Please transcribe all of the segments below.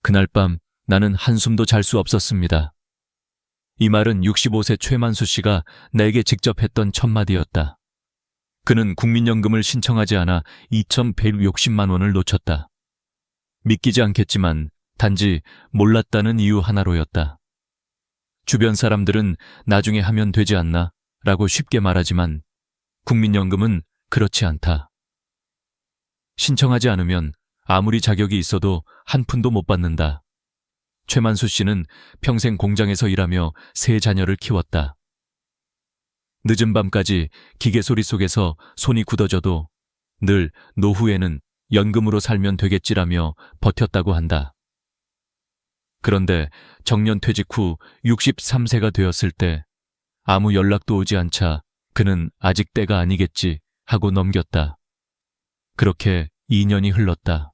그날 밤 나는 한숨도 잘 수 없었습니다. 이 말은 65세 최만수 씨가 내게 직접 했던 첫마디였다. 그는 국민연금을 신청하지 않아 2,160만 원을 놓쳤다. 믿기지 않겠지만 단지 몰랐다는 이유 하나로였다. 주변 사람들은 나중에 하면 되지 않나 라고 쉽게 말하지만 국민연금은 그렇지 않다. 신청하지 않으면 아무리 자격이 있어도 한 푼도 못 받는다. 최만수 씨는 평생 공장에서 일하며 세 자녀를 키웠다. 늦은 밤까지 기계 소리 속에서 손이 굳어져도 늘 노후에는 연금으로 살면 되겠지라며 버텼다고 한다. 그런데 정년 퇴직 후 63세가 되었을 때 아무 연락도 오지 않자 그는 아직 때가 아니겠지 하고 넘겼다. 그렇게 2년이 흘렀다.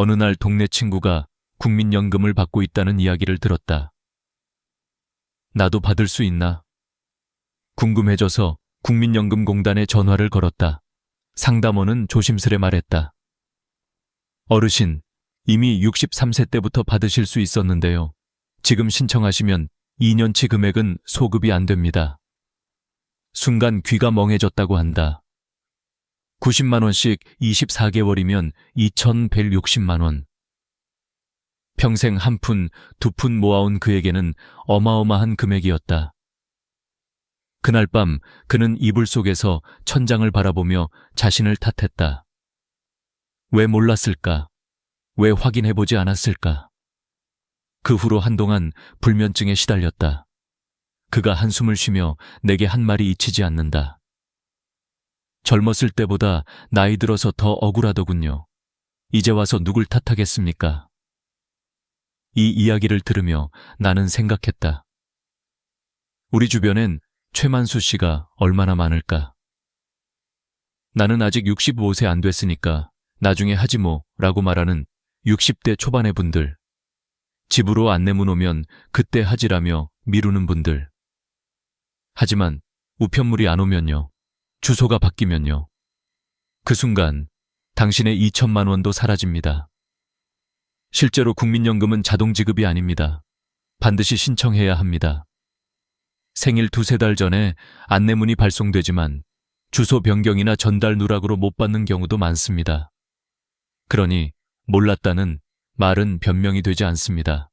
어느 날 동네 친구가 국민연금을 받고 있다는 이야기를 들었다. 나도 받을 수 있나? 궁금해져서 국민연금공단에 전화를 걸었다. 상담원은 조심스레 말했다. 어르신, 이미 63세 때부터 받으실 수 있었는데요. 지금 신청하시면 2년치 금액은 소급이 안 됩니다. 순간 귀가 멍해졌다고 한다. 90만 원씩 24개월이면 2,160만 원. 평생 한 푼, 두 푼 모아온 그에게는 어마어마한 금액이었다. 그날 밤 그는 이불 속에서 천장을 바라보며 자신을 탓했다. 왜 몰랐을까? 왜 확인해보지 않았을까? 그 후로 한동안 불면증에 시달렸다. 그가 한숨을 쉬며 내게 한 말이 잊히지 않는다. 젊었을 때보다 나이 들어서 더 억울하더군요. 이제 와서 누굴 탓하겠습니까? 이 이야기를 들으며 나는 생각했다. 우리 주변엔 최만수 씨가 얼마나 많을까? 나는 아직 65세 안 됐으니까 나중에 하지 뭐 라고 말하는 60대 초반의 분들, 집으로 안내문 오면 그때 하지라며 미루는 분들. 하지만 우편물이 안 오면요, 주소가 바뀌면요, 그 순간 당신의 2천만 원도 사라집니다. 실제로 국민연금은 자동 지급이 아닙니다. 반드시 신청해야 합니다. 생일 두세 달 전에 안내문이 발송되지만 주소 변경이나 전달 누락으로 못 받는 경우도 많습니다. 그러니 몰랐다는 말은 변명이 되지 않습니다.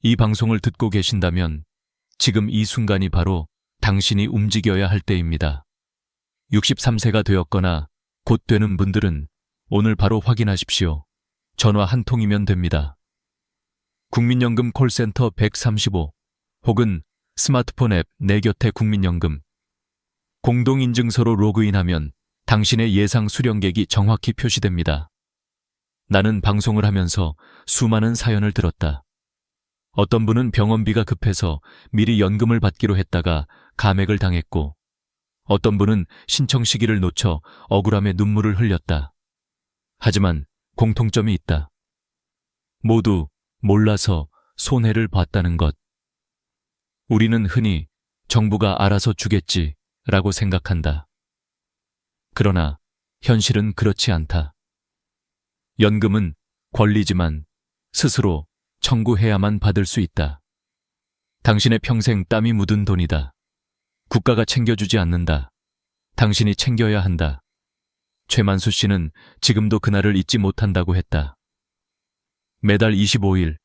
이 방송을 듣고 계신다면 지금 이 순간이 바로 당신이 움직여야 할 때입니다. 63세가 되었거나 곧 되는 분들은 오늘 바로 확인하십시오. 전화 한 통이면 됩니다. 국민연금 콜센터 135 혹은 스마트폰 앱 내 곁에 국민연금. 공동인증서로 로그인하면 당신의 예상 수령객이 정확히 표시됩니다. 나는 방송을 하면서 수많은 사연을 들었다. 어떤 분은 병원비가 급해서 미리 연금을 받기로 했다가 감액을 당했고, 어떤 분은 신청 시기를 놓쳐 억울함에 눈물을 흘렸다. 하지만 공통점이 있다. 모두 몰라서 손해를 봤다는 것. 우리는 흔히 정부가 알아서 주겠지라고 생각한다. 그러나 현실은 그렇지 않다. 연금은 권리지만 스스로 청구해야만 받을 수 있다. 당신의 평생 땀이 묻은 돈이다. 국가가 챙겨주지 않는다. 당신이 챙겨야 한다. 최만수 씨는 지금도 그날을 잊지 못한다고 했다. 매달 25일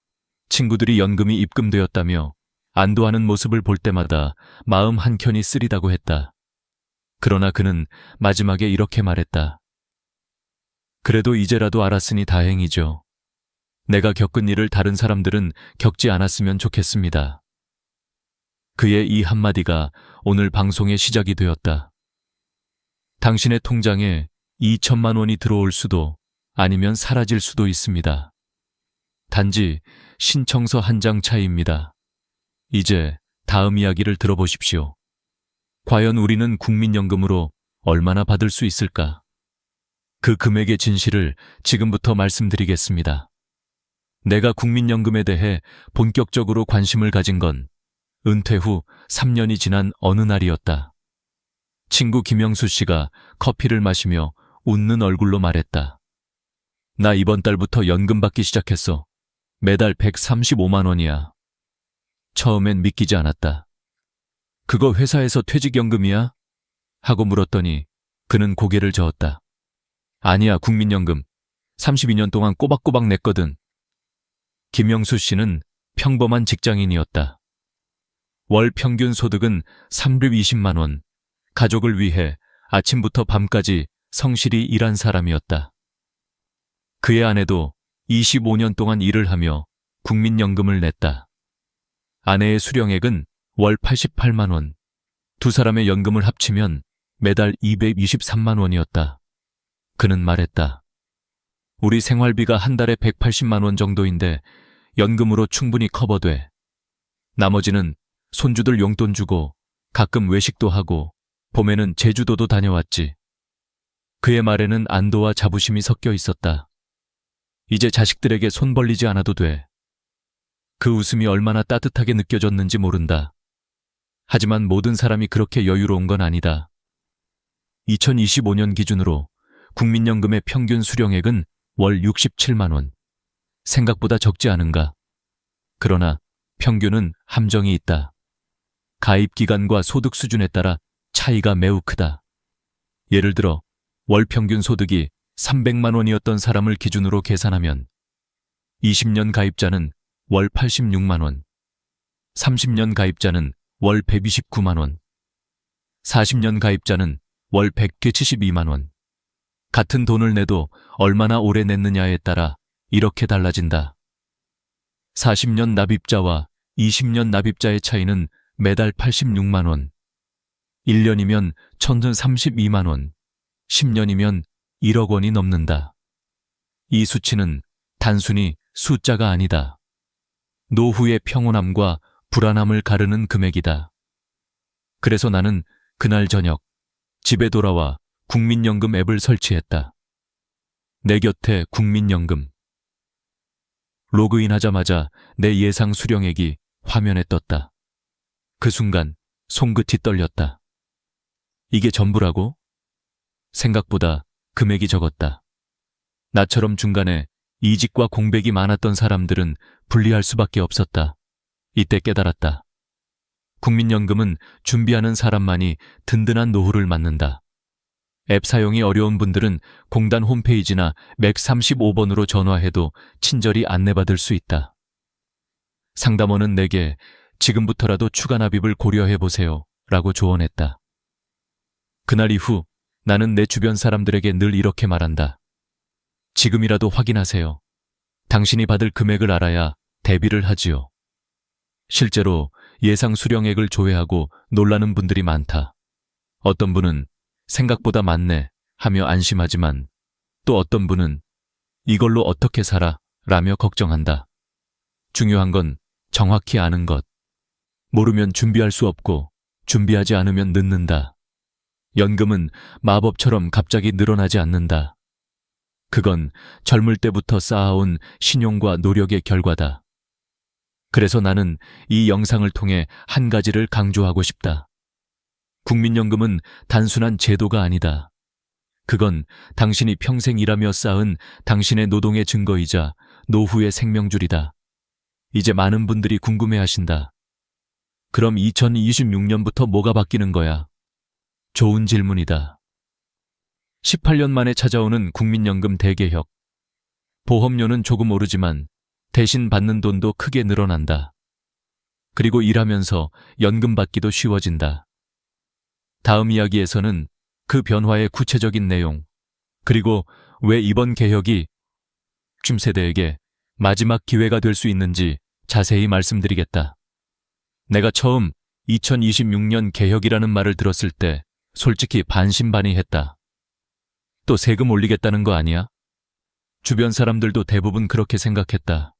친구들이 연금이 입금되었다며 안도하는 모습을 볼 때마다 마음 한켠이 쓰리다고 했다. 그러나 그는 마지막에 이렇게 말했다. 그래도 이제라도 알았으니 다행이죠. 내가 겪은 일을 다른 사람들은 겪지 않았으면 좋겠습니다. 그의 이 한마디가 오늘 방송의 시작이 되었다. 당신의 통장에 2천만 원이 들어올 수도 아니면 사라질 수도 있습니다. 단지 신청서 한 장 차이입니다. 이제 다음 이야기를 들어보십시오. 과연 우리는 국민연금으로 얼마나 받을 수 있을까? 그 금액의 진실을 지금부터 말씀드리겠습니다. 내가 국민연금에 대해 본격적으로 관심을 가진 건 은퇴 후 3년이 지난 어느 날이었다. 친구 김영수 씨가 커피를 마시며 웃는 얼굴로 말했다. 나 이번 달부터 연금 받기 시작했어. 매달 135만 원이야. 처음엔 믿기지 않았다. 그거 회사에서 퇴직연금이야? 하고 물었더니 그는 고개를 저었다. 아니야, 국민연금. 32년 동안 꼬박꼬박 냈거든. 김영수 씨는 평범한 직장인이었다. 월 평균 소득은 320만 원. 가족을 위해 아침부터 밤까지 성실히 일한 사람이었다. 그의 아내도 25년 동안 일을 하며 국민연금을 냈다. 아내의 수령액은 월 88만 원. 두 사람의 연금을 합치면 매달 223만 원이었다. 그는 말했다. 우리 생활비가 한 달에 180만 원 정도인데 연금으로 충분히 커버돼. 나머지는 손주들 용돈 주고 가끔 외식도 하고 봄에는 제주도도 다녀왔지. 그의 말에는 안도와 자부심이 섞여 있었다. 이제 자식들에게 손 벌리지 않아도 돼. 그 웃음이 얼마나 따뜻하게 느껴졌는지 모른다. 하지만 모든 사람이 그렇게 여유로운 건 아니다. 2025년 기준으로 국민연금의 평균 수령액은 월 67만 원. 생각보다 적지 않은가? 그러나 평균은 함정이 있다. 가입 기간과 소득 수준에 따라 차이가 매우 크다. 예를 들어 월 평균 소득이 300만 원이었던 사람을 기준으로 계산하면 20년 가입자는 월 86만 원, 30년 가입자는 월 129만 원, 40년 가입자는 월 172만 원. 같은 돈을 내도 얼마나 오래 냈느냐에 따라 이렇게 달라진다. 40년 납입자와 20년 납입자의 차이는 매달 86만 원, 1년이면 1032만 원, 10년이면 1억 원이 넘는다. 이 수치는 단순히 숫자가 아니다. 노후의 평온함과 불안함을 가르는 금액이다. 그래서 나는 그날 저녁 집에 돌아와 국민연금 앱을 설치했다. 내 곁에 국민연금. 로그인하자마자 내 예상 수령액이 화면에 떴다. 그 순간 손끝이 떨렸다. 이게 전부라고? 생각보다 금액이 적었다. 나처럼 중간에 이직과 공백이 많았던 사람들은 불리할 수밖에 없었다. 이때 깨달았다. 국민연금은 준비하는 사람만이 든든한 노후를 맞는다. 앱 사용이 어려운 분들은 공단 홈페이지나 맥 35번으로 전화해도 친절히 안내받을 수 있다. 상담원은 내게 지금부터라도 추가 납입을 고려해보세요 라고 조언했다. 그날 이후 나는 내 주변 사람들에게 늘 이렇게 말한다. 지금이라도 확인하세요. 당신이 받을 금액을 알아야 대비를 하지요. 실제로 예상 수령액을 조회하고 놀라는 분들이 많다. 어떤 분은 생각보다 많네 하며 안심하지만 또 어떤 분은 이걸로 어떻게 살아? 라며 걱정한다. 중요한 건 정확히 아는 것. 모르면 준비할 수 없고 준비하지 않으면 늦는다. 연금은 마법처럼 갑자기 늘어나지 않는다. 그건 젊을 때부터 쌓아온 신용과 노력의 결과다. 그래서 나는 이 영상을 통해 한 가지를 강조하고 싶다. 국민연금은 단순한 제도가 아니다. 그건 당신이 평생 일하며 쌓은 당신의 노동의 증거이자 노후의 생명줄이다. 이제 많은 분들이 궁금해하신다. 그럼 2026년부터 뭐가 바뀌는 거야? 좋은 질문이다. 18년 만에 찾아오는 국민연금 대개혁. 보험료는 조금 오르지만 대신 받는 돈도 크게 늘어난다. 그리고 일하면서 연금 받기도 쉬워진다. 다음 이야기에서는 그 변화의 구체적인 내용, 그리고 왜 이번 개혁이 줌 세대에게 마지막 기회가 될 수 있는지 자세히 말씀드리겠다. 내가 처음 2026년 개혁이라는 말을 들었을 때 솔직히 반신반의했다. 또 세금 올리겠다는 거 아니야? 주변 사람들도 대부분 그렇게 생각했다.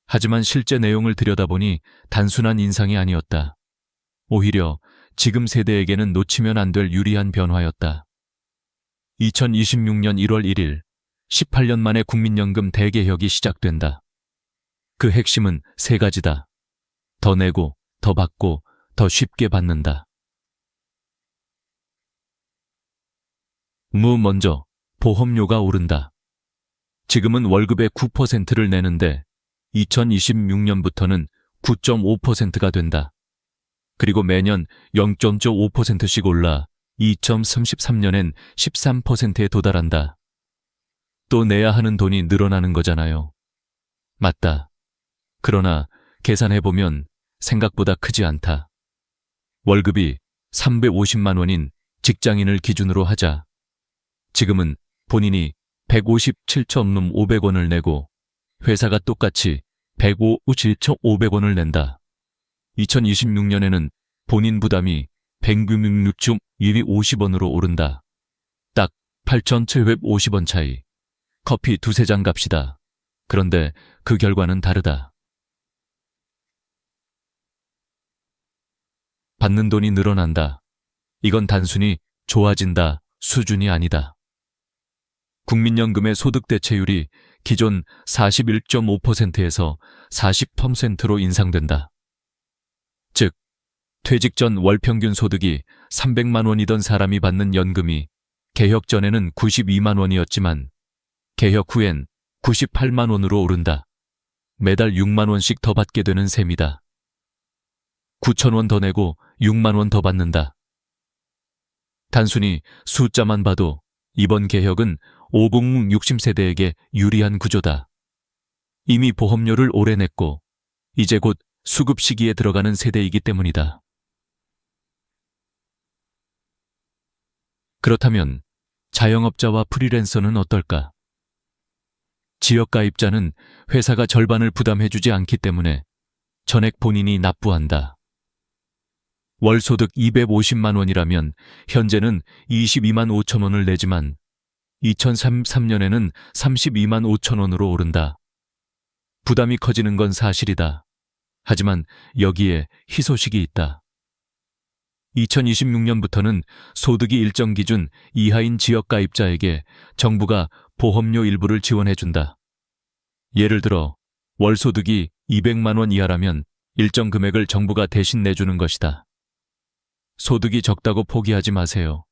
하지만 실제 내용을 들여다보니 단순한 인상이 아니었다. 오히려 지금 세대에게는 놓치면 안 될 유리한 변화였다. 2026년 1월 1일, 18년 만에 국민연금 대개혁이 시작된다. 그 핵심은 세 가지다. 더 내고, 더 받고, 더 쉽게 받는다. 먼저, 보험료가 오른다. 지금은 월급의 9%를 내는데 2026년부터는 9.5%가 된다. 그리고 매년 0.5%씩 올라 2033년엔 13%에 도달한다. 또 내야 하는 돈이 늘어나는 거잖아요. 맞다. 그러나 계산해보면 생각보다 크지 않다. 월급이 350만 원인 직장인을 기준으로 하자. 지금은 본인이 157,500원을 내고 회사가 똑같이 157,500원을 낸다. 2026년에는 본인 부담이 166.250원으로 오른다. 딱 8,750원 차이. 커피 두세 잔 값이다. 그런데 그 결과는 다르다. 받는 돈이 늘어난다. 이건 단순히 좋아진다 수준이 아니다. 국민연금의 소득 대체율이 기존 41.5%에서 40%로 인상된다. 즉, 퇴직 전 월 평균 소득이 300만 원이던 사람이 받는 연금이 개혁 전에는 92만 원이었지만 개혁 후엔 98만 원으로 오른다. 매달 6만 원씩 더 받게 되는 셈이다. 9천 원 더 내고 6만 원 더 받는다. 단순히 숫자만 봐도 이번 개혁은 50, 60세대에게 유리한 구조다. 이미 보험료를 오래 냈고 이제 곧 수급 시기에 들어가는 세대이기 때문이다. 그렇다면 자영업자와 프리랜서는 어떨까? 지역가입자는 회사가 절반을 부담해주지 않기 때문에 전액 본인이 납부한다. 월 소득 250만 원이라면 현재는 22만 5천 원을 내지만 2033년에는 32만 5천 원으로 오른다. 부담이 커지는 건 사실이다. 하지만 여기에 희소식이 있다. 2026년부터는 소득이 일정 기준 이하인 지역가입자에게 정부가 보험료 일부를 지원해준다. 예를 들어 월 소득이 200만 원 이하라면 일정 금액을 정부가 대신 내주는 것이다. 소득이 적다고 포기하지 마세요.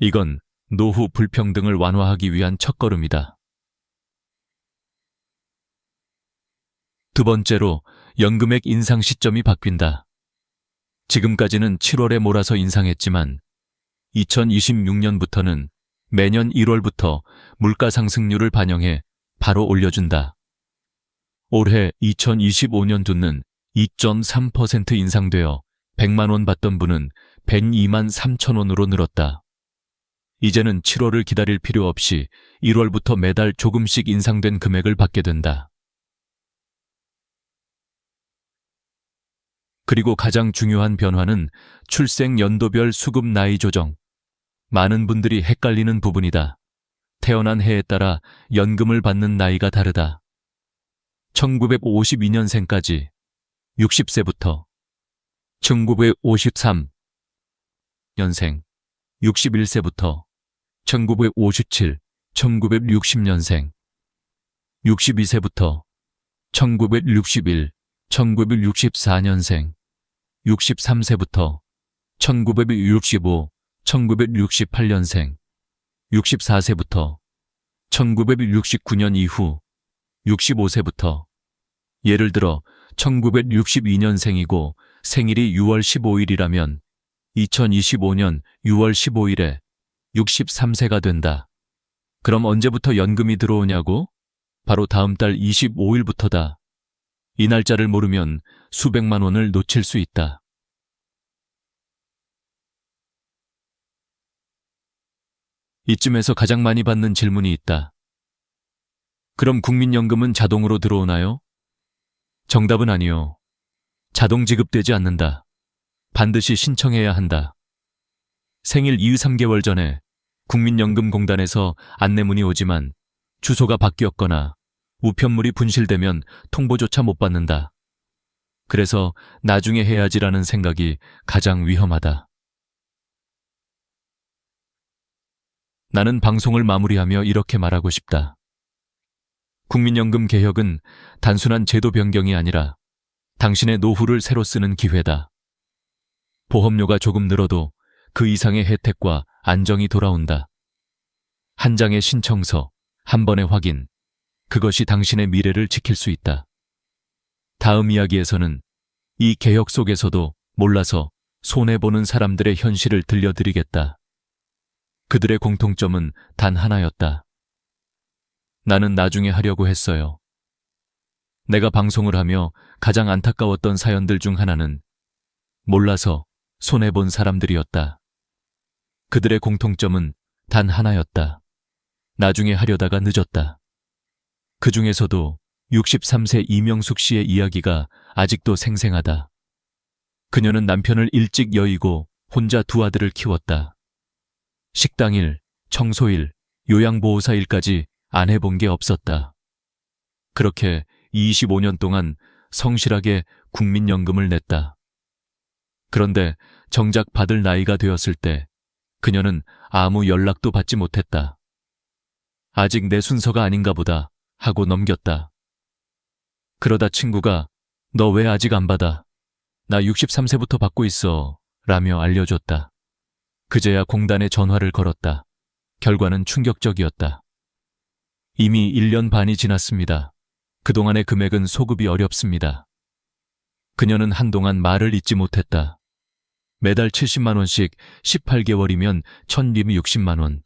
이건 노후 불평등을 완화하기 위한 첫걸음이다. 두 번째로 연금액 인상 시점이 바뀐다. 지금까지는 7월에 몰아서 인상했지만 2026년부터는 매년 1월부터 물가 상승률을 반영해 바로 올려준다. 올해 2025년도는 2.3% 인상되어 100만 원 받던 분은 102만 3천 원으로 늘었다. 이제는 7월을 기다릴 필요 없이 1월부터 매달 조금씩 인상된 금액을 받게 된다. 그리고 가장 중요한 변화는 출생 연도별 수급 나이 조정. 많은 분들이 헷갈리는 부분이다. 태어난 해에 따라 연금을 받는 나이가 다르다. 1952년생까지 60세부터 1953년생 61세부터 1957, 1960년생 62세부터 1961, 1964년생 63세부터 1965, 1968년생 64세부터 1969년 이후 65세부터 예를 들어 1962년생이고 생일이 6월 15일이라면 2025년 6월 15일에 63세가 된다. 그럼 언제부터 연금이 들어오냐고? 바로 다음 달 25일부터다. 이 날짜를 모르면 수백만 원을 놓칠 수 있다. 이쯤에서 가장 많이 받는 질문이 있다. 그럼 국민연금은 자동으로 들어오나요? 정답은 아니요. 자동 지급되지 않는다. 반드시 신청해야 한다. 생일 2, 3개월 전에 국민연금공단에서 안내문이 오지만 주소가 바뀌었거나 우편물이 분실되면 통보조차 못 받는다. 그래서 나중에 해야지라는 생각이 가장 위험하다. 나는 방송을 마무리하며 이렇게 말하고 싶다. 국민연금 개혁은 단순한 제도 변경이 아니라 당신의 노후를 새로 쓰는 기회다. 보험료가 조금 늘어도 그 이상의 혜택과 안정이 돌아온다. 한 장의 신청서, 한 번의 확인, 그것이 당신의 미래를 지킬 수 있다. 다음 이야기에서는 이 개혁 속에서도 몰라서 손해보는 사람들의 현실을 들려드리겠다. 그들의 공통점은 단 하나였다. 나는 나중에 하려고 했어요. 내가 방송을 하며 가장 안타까웠던 사연들 중 하나는 몰라서 손해본 사람들이었다. 그들의 공통점은 단 하나였다. 나중에 하려다가 늦었다. 그 중에서도 63세 이명숙 씨의 이야기가 아직도 생생하다. 그녀는 남편을 일찍 여의고 혼자 두 아들을 키웠다. 식당일, 청소일, 요양보호사 일까지 안 해본 게 없었다. 그렇게 25년 동안 성실하게 국민연금을 냈다. 그런데 정작 받을 나이가 되었을 때 그녀는 아무 연락도 받지 못했다. 아직 내 순서가 아닌가 보다 하고 넘겼다. 그러다 친구가 너 왜 아직 안 받아? 나 63세부터 받고 있어 라며 알려줬다. 그제야 공단에 전화를 걸었다. 결과는 충격적이었다. 이미 1년 반이 지났습니다. 그동안의 금액은 소급이 어렵습니다. 그녀는 한동안 말을 잇지 못했다. 매달 70만 원씩 18개월이면 1,260만 원.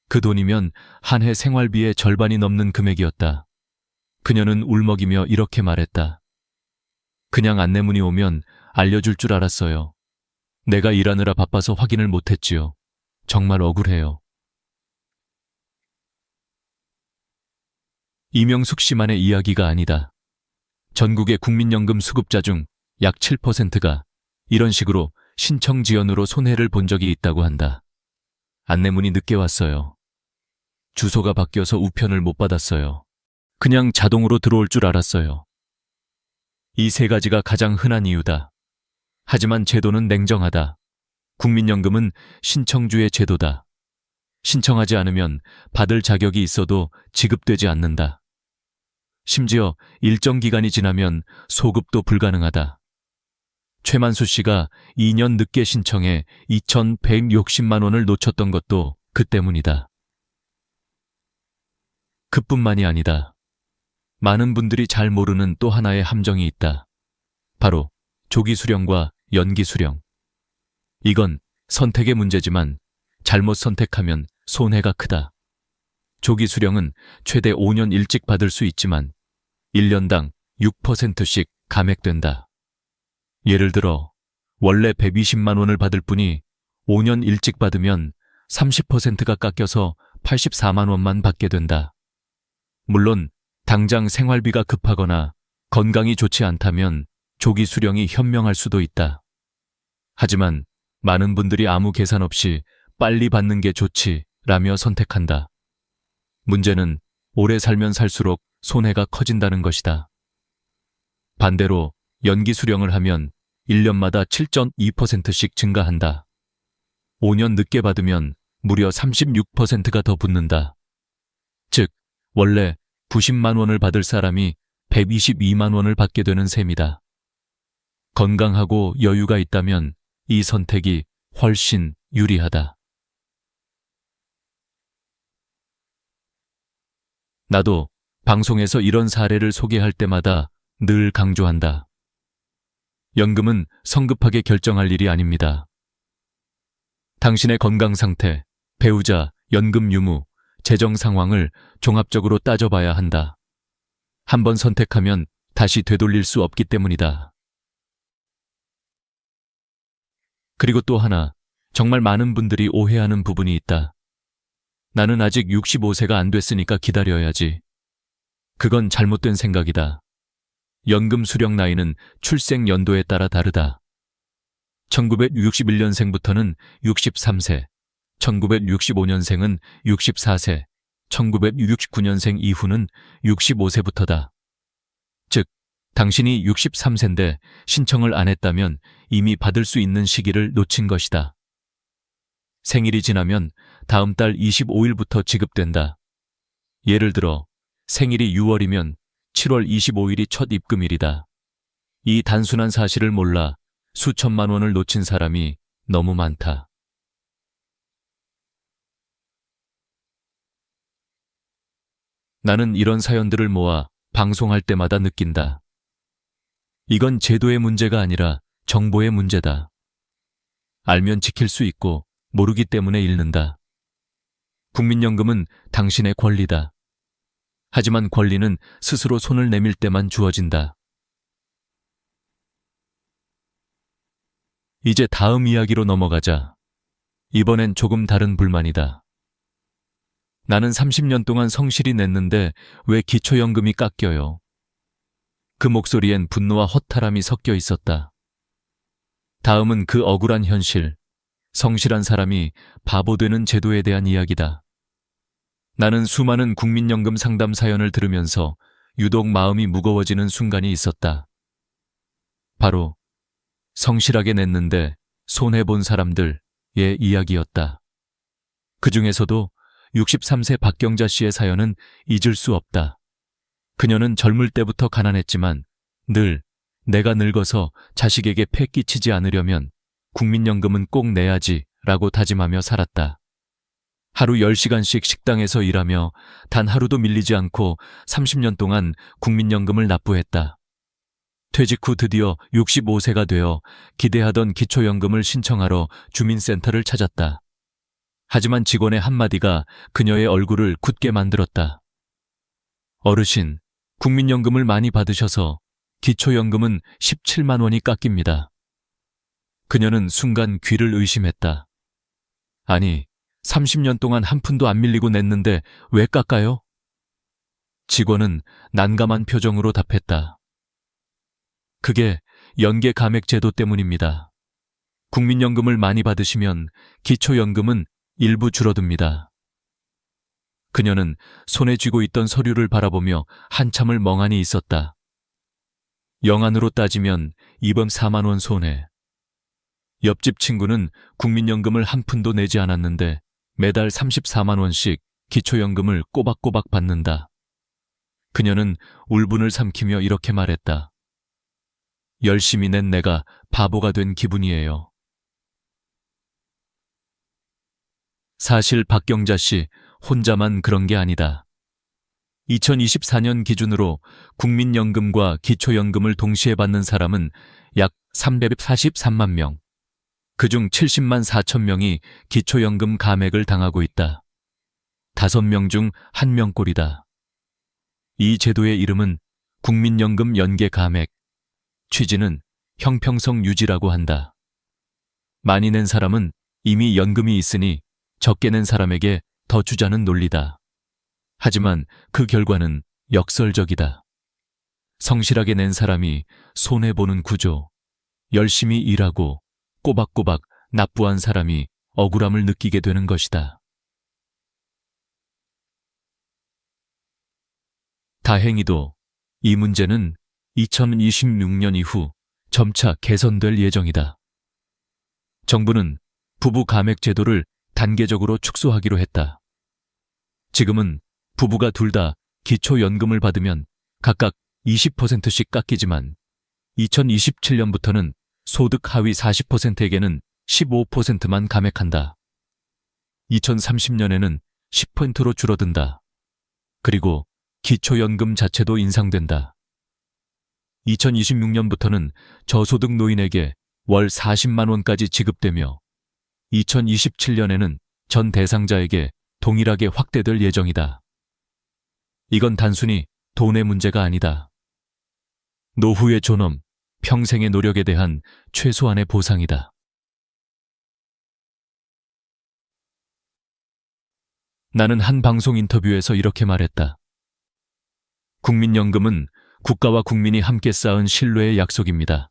그 돈이면 한 해 생활비의 절반이 넘는 금액이었다. 그녀는 울먹이며 이렇게 말했다. 그냥 안내문이 오면 알려줄 줄 알았어요. 내가 일하느라 바빠서 확인을 못했지요. 정말 억울해요. 이명숙 씨만의 이야기가 아니다. 전국의 국민연금 수급자 중 약 7%가 이런 식으로 신청 지연으로 손해를 본 적이 있다고 한다. 안내문이 늦게 왔어요. 주소가 바뀌어서 우편을 못 받았어요. 그냥 자동으로 들어올 줄 알았어요. 이 세 가지가 가장 흔한 이유다. 하지만 제도는 냉정하다. 국민연금은 신청주의 제도다. 신청하지 않으면 받을 자격이 있어도 지급되지 않는다. 심지어 일정 기간이 지나면 소급도 불가능하다. 최만수 씨가 2년 늦게 신청해 2,160만 원을 놓쳤던 것도 그 때문이다. 그뿐만이 아니다. 많은 분들이 잘 모르는 또 하나의 함정이 있다. 바로 조기 수령과 연기 수령. 이건 선택의 문제지만 잘못 선택하면 손해가 크다. 조기 수령은 최대 5년 일찍 받을 수 있지만 1년당 6%씩 감액된다. 예를 들어 원래 120만 원을 받을 분이 5년 일찍 받으면 30%가 깎여서 84만 원만 받게 된다. 물론 당장 생활비가 급하거나 건강이 좋지 않다면 조기 수령이 현명할 수도 있다. 하지만 많은 분들이 아무 계산 없이 빨리 받는 게 좋지라며 선택한다. 문제는 오래 살면 살수록 손해가 커진다는 것이다. 반대로 연기 수령을 하면 1년마다 7.2%씩 증가한다. 5년 늦게 받으면 무려 36%가 더 붙는다. 즉, 원래 90만 원을 받을 사람이 122만 원을 받게 되는 셈이다. 건강하고 여유가 있다면 이 선택이 훨씬 유리하다. 나도 방송에서 이런 사례를 소개할 때마다 늘 강조한다. 연금은 성급하게 결정할 일이 아닙니다. 당신의 건강 상태, 배우자, 연금 유무, 재정 상황을 종합적으로 따져봐야 한다. 한번 선택하면 다시 되돌릴 수 없기 때문이다. 그리고 또 하나, 정말 많은 분들이 오해하는 부분이 있다. 나는 아직 65세가 안 됐으니까 기다려야지. 그건 잘못된 생각이다. 연금 수령 나이는 출생 연도에 따라 다르다. 1961년생부터는 63세, 1965년생은 64세, 1969년생 이후는 65세부터다. 즉, 당신이 63세인데 신청을 안 했다면 이미 받을 수 있는 시기를 놓친 것이다. 생일이 지나면 다음 달 25일부터 지급된다. 예를 들어 생일이 6월이면 7월 25일이 첫 입금일이다. 이 단순한 사실을 몰라 수천만 원을 놓친 사람이 너무 많다. 나는 이런 사연들을 모아 방송할 때마다 느낀다. 이건 제도의 문제가 아니라 정보의 문제다. 알면 지킬 수 있고 모르기 때문에 잃는다. 국민연금은 당신의 권리다. 하지만 권리는 스스로 손을 내밀 때만 주어진다. 이제 다음 이야기로 넘어가자. 이번엔 조금 다른 불만이다. 나는 30년 동안 성실히 냈는데 왜 기초연금이 깎여요? 그 목소리엔 분노와 허탈함이 섞여 있었다. 다음은 그 억울한 현실, 성실한 사람이 바보되는 제도에 대한 이야기다. 나는 수많은 국민연금 상담 사연을 들으면서 유독 마음이 무거워지는 순간이 있었다. 바로 성실하게 냈는데 손해본 사람들의 이야기였다. 그 중에서도 63세 박경자 씨의 사연은 잊을 수 없다. 그녀는 젊을 때부터 가난했지만 늘 내가 늙어서 자식에게 폐 끼치지 않으려면 국민연금은 꼭 내야지 라고 다짐하며 살았다. 하루 10시간씩 식당에서 일하며 단 하루도 밀리지 않고 30년 동안 국민연금을 납부했다. 퇴직 후 드디어 65세가 되어 기대하던 기초연금을 신청하러 주민센터를 찾았다. 하지만 직원의 한마디가 그녀의 얼굴을 굳게 만들었다. 어르신, 국민연금을 많이 받으셔서 기초연금은 17만 원이 깎입니다. 그녀는 순간 귀를 의심했다. 아니, 30년 동안 한 푼도 안 밀리고 냈는데 왜 깎아요? 직원은 난감한 표정으로 답했다. 그게 연계 감액 제도 때문입니다. 국민연금을 많이 받으시면 기초연금은 일부 줄어듭니다. 그녀는 손에 쥐고 있던 서류를 바라보며 한참을 멍하니 있었다. 영안으로 따지면 이번 4만 원 손해. 옆집 친구는 국민연금을 한 푼도 내지 않았는데 매달 34만 원씩 기초연금을 꼬박꼬박 받는다. 그녀는 울분을 삼키며 이렇게 말했다. 열심히 낸 내가 바보가 된 기분이에요. 사실 박경자 씨 혼자만 그런 게 아니다. 2024년 기준으로 국민연금과 기초연금을 동시에 받는 사람은 약 343만 명. 그중 70만 4천 명이 기초연금 감액을 당하고 있다. 5명 중 1명꼴이다. 이 제도의 이름은 국민연금 연계 감액. 취지는 형평성 유지라고 한다. 많이 낸 사람은 이미 연금이 있으니 적게 낸 사람에게 더 주자는 논리다. 하지만 그 결과는 역설적이다. 성실하게 낸 사람이 손해보는 구조, 열심히 일하고 꼬박꼬박 납부한 사람이 억울함을 느끼게 되는 것이다. 다행히도 이 문제는 2026년 이후 점차 개선될 예정이다. 정부는 부부 감액 제도를 단계적으로 축소하기로 했다. 지금은 부부가 둘 다 기초연금을 받으면 각각 20%씩 깎이지만 2027년부터는 소득 하위 40%에게는 15%만 감액한다. 2030년에는 10%로 줄어든다. 그리고 기초연금 자체도 인상된다. 2026년부터는 저소득 노인에게 월 40만 원까지 지급되며 2027년에는 전 대상자에게 동일하게 확대될 예정이다. 이건 단순히 돈의 문제가 아니다. 노후의 존엄, 평생의 노력에 대한 최소한의 보상이다. 나는 한 방송 인터뷰에서 이렇게 말했다. 국민연금은 국가와 국민이 함께 쌓은 신뢰의 약속입니다.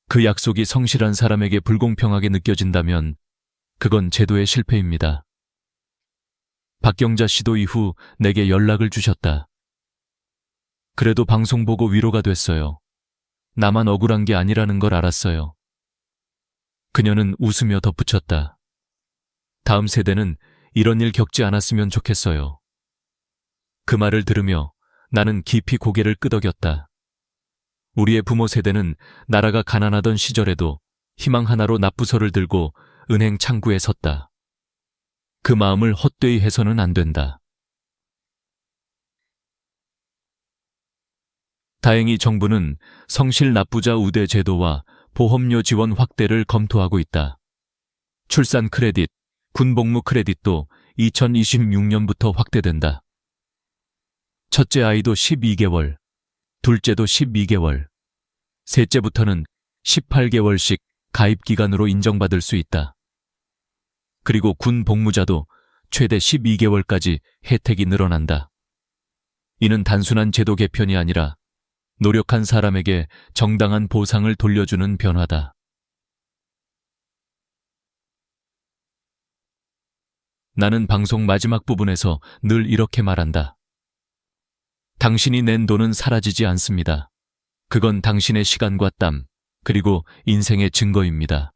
그 약속이 성실한 사람에게 불공평하게 느껴진다면 그건 제도의 실패입니다. 박경자 씨도 이후 내게 연락을 주셨다. 그래도 방송 보고 위로가 됐어요. 나만 억울한 게 아니라는 걸 알았어요. 그녀는 웃으며 덧붙였다. 다음 세대는 이런 일 겪지 않았으면 좋겠어요. 그 말을 들으며 나는 깊이 고개를 끄덕였다. 우리의 부모 세대는 나라가 가난하던 시절에도 희망 하나로 납부서를 들고 은행 창구에 섰다. 그 마음을 헛되이 해서는 안 된다. 다행히 정부는 성실 납부자 우대 제도와 보험료 지원 확대를 검토하고 있다. 출산 크레딧, 군복무 크레딧도 2026년부터 확대된다. 첫째 아이도 12개월, 둘째도 12개월, 셋째부터는 18개월씩 가입기간으로 인정받을 수 있다. 그리고 군 복무자도 최대 12개월까지 혜택이 늘어난다. 이는 단순한 제도 개편이 아니라 노력한 사람에게 정당한 보상을 돌려주는 변화다. 나는 방송 마지막 부분에서 늘 이렇게 말한다. 당신이 낸 돈은 사라지지 않습니다. 그건 당신의 시간과 땀, 그리고 인생의 증거입니다.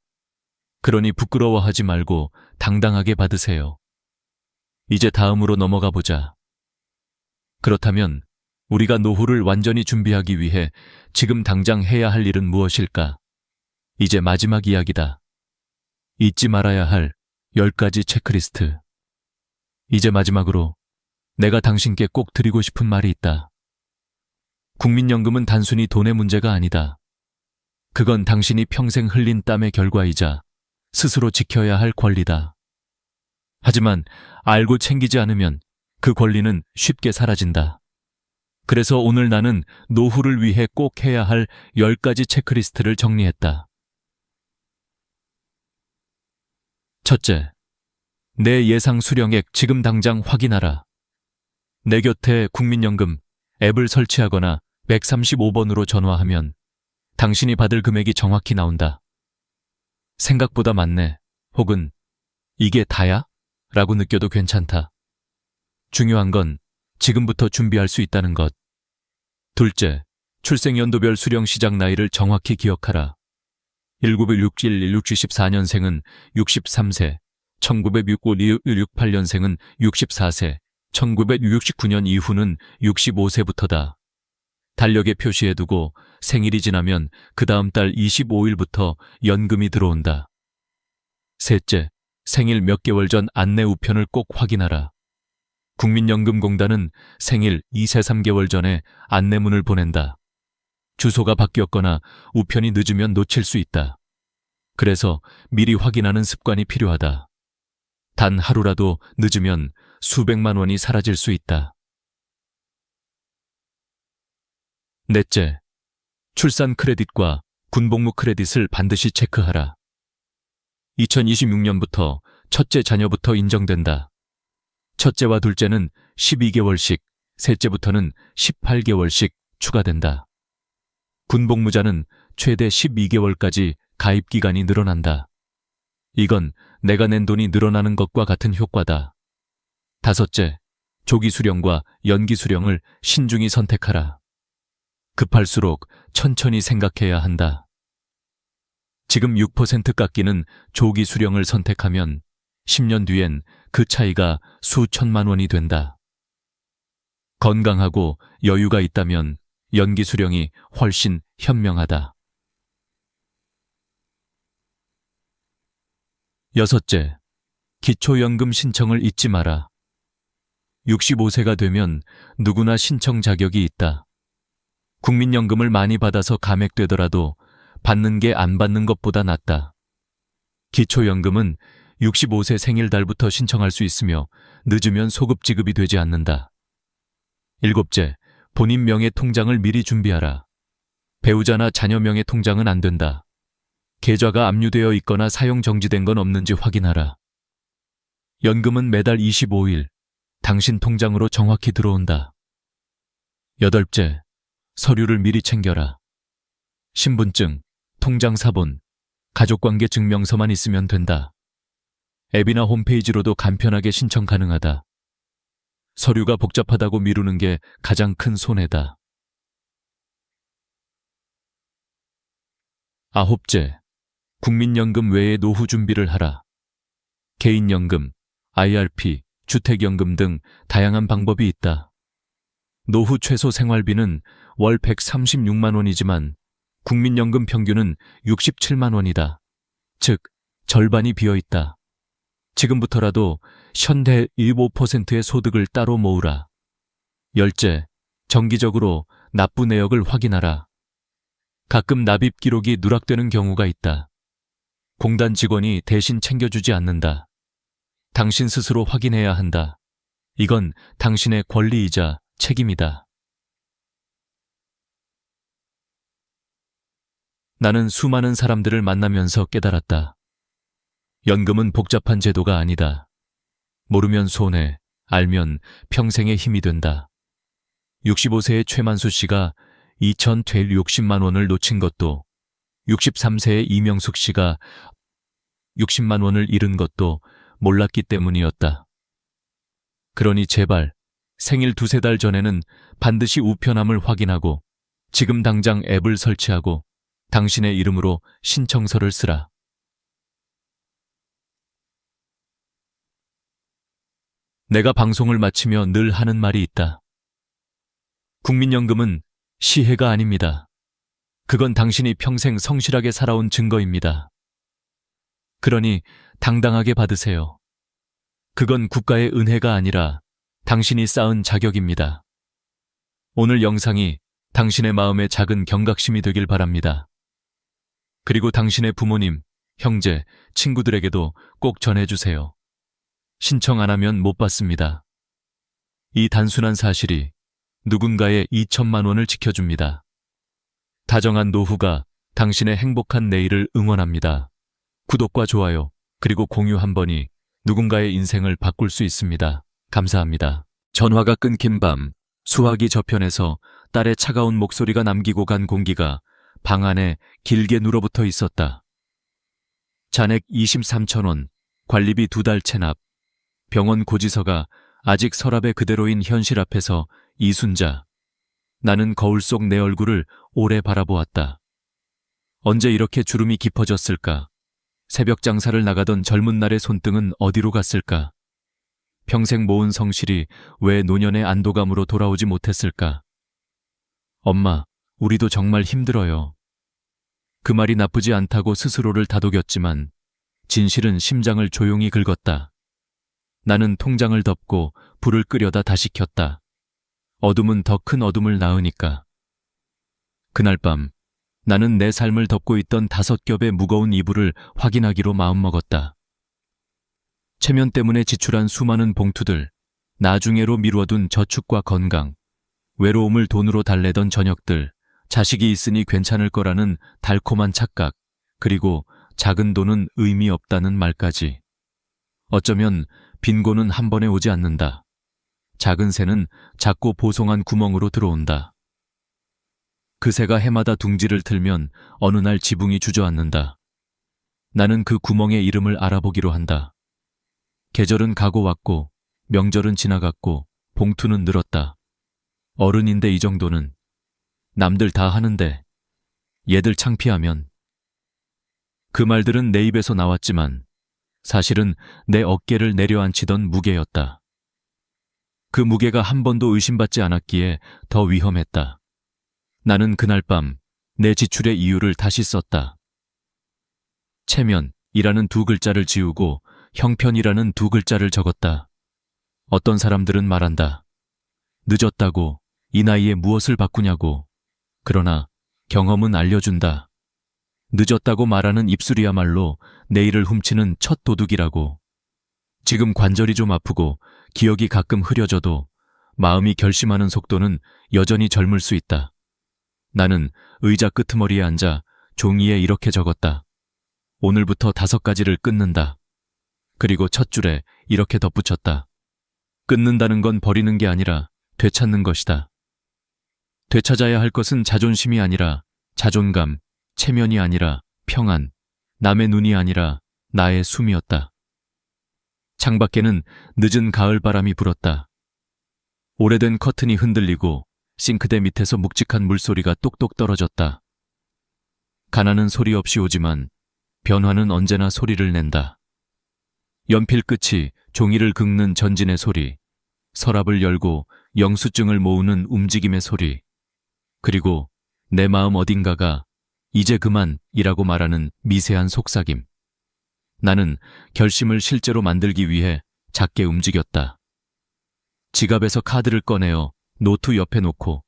그러니 부끄러워하지 말고 당당하게 받으세요. 이제 다음으로 넘어가 보자. 그렇다면 우리가 노후를 완전히 준비하기 위해 지금 당장 해야 할 일은 무엇일까? 이제 마지막 이야기다. 잊지 말아야 할 10가지 체크리스트. 이제 마지막으로 내가 당신께 꼭 드리고 싶은 말이 있다. 국민연금은 단순히 돈의 문제가 아니다. 그건 당신이 평생 흘린 땀의 결과이자 스스로 지켜야 할 권리다. 하지만 알고 챙기지 않으면 그 권리는 쉽게 사라진다. 그래서 오늘 나는 노후를 위해 꼭 해야 할 10가지 체크리스트를 정리했다. 첫째, 내 예상 수령액 지금 당장 확인하라. 내 곁에 국민연금 앱을 설치하거나 135번으로 전화하면 당신이 받을 금액이 정확히 나온다. 생각보다 많네. 혹은 이게 다야? 라고 느껴도 괜찮다. 중요한 건 지금부터 준비할 수 있다는 것. 둘째, 출생연도별 수령 시작 나이를 정확히 기억하라. 1967-64년생은 63세, 1965-68년생은 64세, 1969년 이후는 65세부터다. 달력에 표시해두고 생일이 지나면 그 다음 달 25일부터 연금이 들어온다. 셋째, 생일 몇 개월 전 안내 우편을 꼭 확인하라. 국민연금공단은 생일 2-3개월 전에 안내문을 보낸다. 주소가 바뀌었거나 우편이 늦으면 놓칠 수 있다. 그래서 미리 확인하는 습관이 필요하다. 단 하루라도 늦으면 수백만 원이 사라질 수 있다. 넷째, 출산 크레딧과 군복무 크레딧을 반드시 체크하라. 2026년부터 첫째 자녀부터 인정된다. 첫째와 둘째는 12개월씩, 셋째부터는 18개월씩 추가된다. 군복무자는 최대 12개월까지 가입 기간이 늘어난다. 이건 내가 낸 돈이 늘어나는 것과 같은 효과다. 다섯째, 조기 수령과 연기 수령을 신중히 선택하라. 급할수록 천천히 생각해야 한다. 지금 6% 깎이는 조기 수령을 선택하면 10년 뒤엔 그 차이가 수천만 원이 된다. 건강하고 여유가 있다면 연기 수령이 훨씬 현명하다. 여섯째, 기초연금 신청을 잊지 마라. 65세가 되면 누구나 신청 자격이 있다. 국민연금을 많이 받아서 감액되더라도 받는 게 안 받는 것보다 낫다. 기초연금은 65세 생일달부터 신청할 수 있으며 늦으면 소급 지급이 되지 않는다. 일곱째, 본인 명의 통장을 미리 준비하라. 배우자나 자녀 명의 통장은 안 된다. 계좌가 압류되어 있거나 사용 정지된 건 없는지 확인하라. 연금은 매달 25일 당신 통장으로 정확히 들어온다. 여덟째, 서류를 미리 챙겨라. 신분증, 통장사본, 가족관계 증명서만 있으면 된다. 앱이나 홈페이지로도 간편하게 신청 가능하다. 서류가 복잡하다고 미루는 게 가장 큰 손해다. 아홉째, 국민연금 외에 노후 준비를 하라. 개인연금, IRP, 주택연금 등 다양한 방법이 있다. 노후 최소 생활비는 월 136만 원이지만 국민연금 평균은 67만 원이다. 즉, 절반이 비어있다. 지금부터라도 현대 15%의 소득을 따로 모으라. 열째, 정기적으로 납부 내역을 확인하라. 가끔 납입 기록이 누락되는 경우가 있다. 공단 직원이 대신 챙겨주지 않는다. 당신 스스로 확인해야 한다. 이건 당신의 권리이자 책임이다. 나는 수많은 사람들을 만나면서 깨달았다. 연금은 복잡한 제도가 아니다. 모르면 손해, 알면 평생의 힘이 된다. 65세의 최만수 씨가 2,060만 원을 놓친 것도, 63세의 이명숙 씨가 60만 원을 잃은 것도 몰랐기 때문이었다. 그러니 제발 생일 두세 달 전에는 반드시 우편함을 확인하고 지금 당장 앱을 설치하고 당신의 이름으로 신청서를 쓰라. 내가 방송을 마치며 늘 하는 말이 있다. 국민연금은 시혜가 아닙니다. 그건 당신이 평생 성실하게 살아온 증거입니다. 그러니 당당하게 받으세요. 그건 국가의 은혜가 아니라 당신이 쌓은 자격입니다. 오늘 영상이 당신의 마음에 작은 경각심이 되길 바랍니다. 그리고 당신의 부모님, 형제, 친구들에게도 꼭 전해주세요. 신청 안 하면 못 받습니다. 이 단순한 사실이 누군가의 2천만 원을 지켜줍니다. 다정한 노후가 당신의 행복한 내일을 응원합니다. 구독과 좋아요, 그리고 공유 한 번이 누군가의 인생을 바꿀 수 있습니다. 감사합니다. 전화가 끊긴 밤, 수화기 저편에서 딸의 차가운 목소리가 남기고 간 공기가 방 안에 길게 눌어붙어 있었다. 잔액 23천 원, 관리비 2달 체납, 병원 고지서가 아직 서랍에 그대로인 현실 앞에서 이순자. 나는 거울 속 내 얼굴을 오래 바라보았다. 언제 이렇게 주름이 깊어졌을까? 새벽 장사를 나가던 젊은 날의 손등은 어디로 갔을까? 평생 모은 성실이 왜 노년의 안도감으로 돌아오지 못했을까? 엄마, 우리도 정말 힘들어요. 그 말이 나쁘지 않다고 스스로를 다독였지만 진실은 심장을 조용히 긁었다. 나는 통장을 덮고 불을 끄려다 다시 켰다. 어둠은 더 큰 어둠을 낳으니까. 그날 밤 나는 내 삶을 덮고 있던 5겹의 무거운 이불을 확인하기로 마음먹었다. 체면 때문에 지출한 수많은 봉투들, 나중에로 미루어둔 저축과 건강, 외로움을 돈으로 달래던 저녁들, 자식이 있으니 괜찮을 거라는 달콤한 착각, 그리고 작은 돈은 의미 없다는 말까지. 어쩌면 빈곤은 한 번에 오지 않는다. 작은 새는 작고 보송한 구멍으로 들어온다. 그 새가 해마다 둥지를 틀면 어느 날 지붕이 주저앉는다. 나는 그 구멍의 이름을 알아보기로 한다. 계절은 가고 왔고 명절은 지나갔고 봉투는 늘었다. 어른인데 이 정도는. 남들 다 하는데 얘들 창피하면. 그 말들은 내 입에서 나왔지만 사실은 내 어깨를 내려앉히던 무게였다. 그 무게가 한 번도 의심받지 않았기에 더 위험했다. 나는 그날 밤 내 지출의 이유를 다시 썼다. 체면이라는 2글자를 지우고 형편이라는 2글자를 적었다. 어떤 사람들은 말한다. 늦었다고, 이 나이에 무엇을 바꾸냐고. 그러나 경험은 알려준다. 늦었다고 말하는 입술이야말로 내일을 훔치는 첫 도둑이라고. 지금 관절이 좀 아프고 기억이 가끔 흐려져도 마음이 결심하는 속도는 여전히 젊을 수 있다. 나는 의자 끄트머리에 앉아 종이에 이렇게 적었다. 오늘부터 5가지를 끊는다. 그리고 첫 줄에 이렇게 덧붙였다. 끊는다는 건 버리는 게 아니라 되찾는 것이다. 되찾아야 할 것은 자존심이 아니라 자존감, 체면이 아니라 평안, 남의 눈이 아니라 나의 숨이었다. 창밖에는 늦은 가을 바람이 불었다. 오래된 커튼이 흔들리고 싱크대 밑에서 묵직한 물소리가 똑똑 떨어졌다. 가난은 소리 없이 오지만 변화는 언제나 소리를 낸다. 연필 끝이 종이를 긁는 전진의 소리, 서랍을 열고 영수증을 모으는 움직임의 소리, 그리고 내 마음 어딘가가 이제 그만이라고 말하는 미세한 속삭임. 나는 결심을 실제로 만들기 위해 작게 움직였다. 지갑에서 카드를 꺼내어 노트 옆에 놓고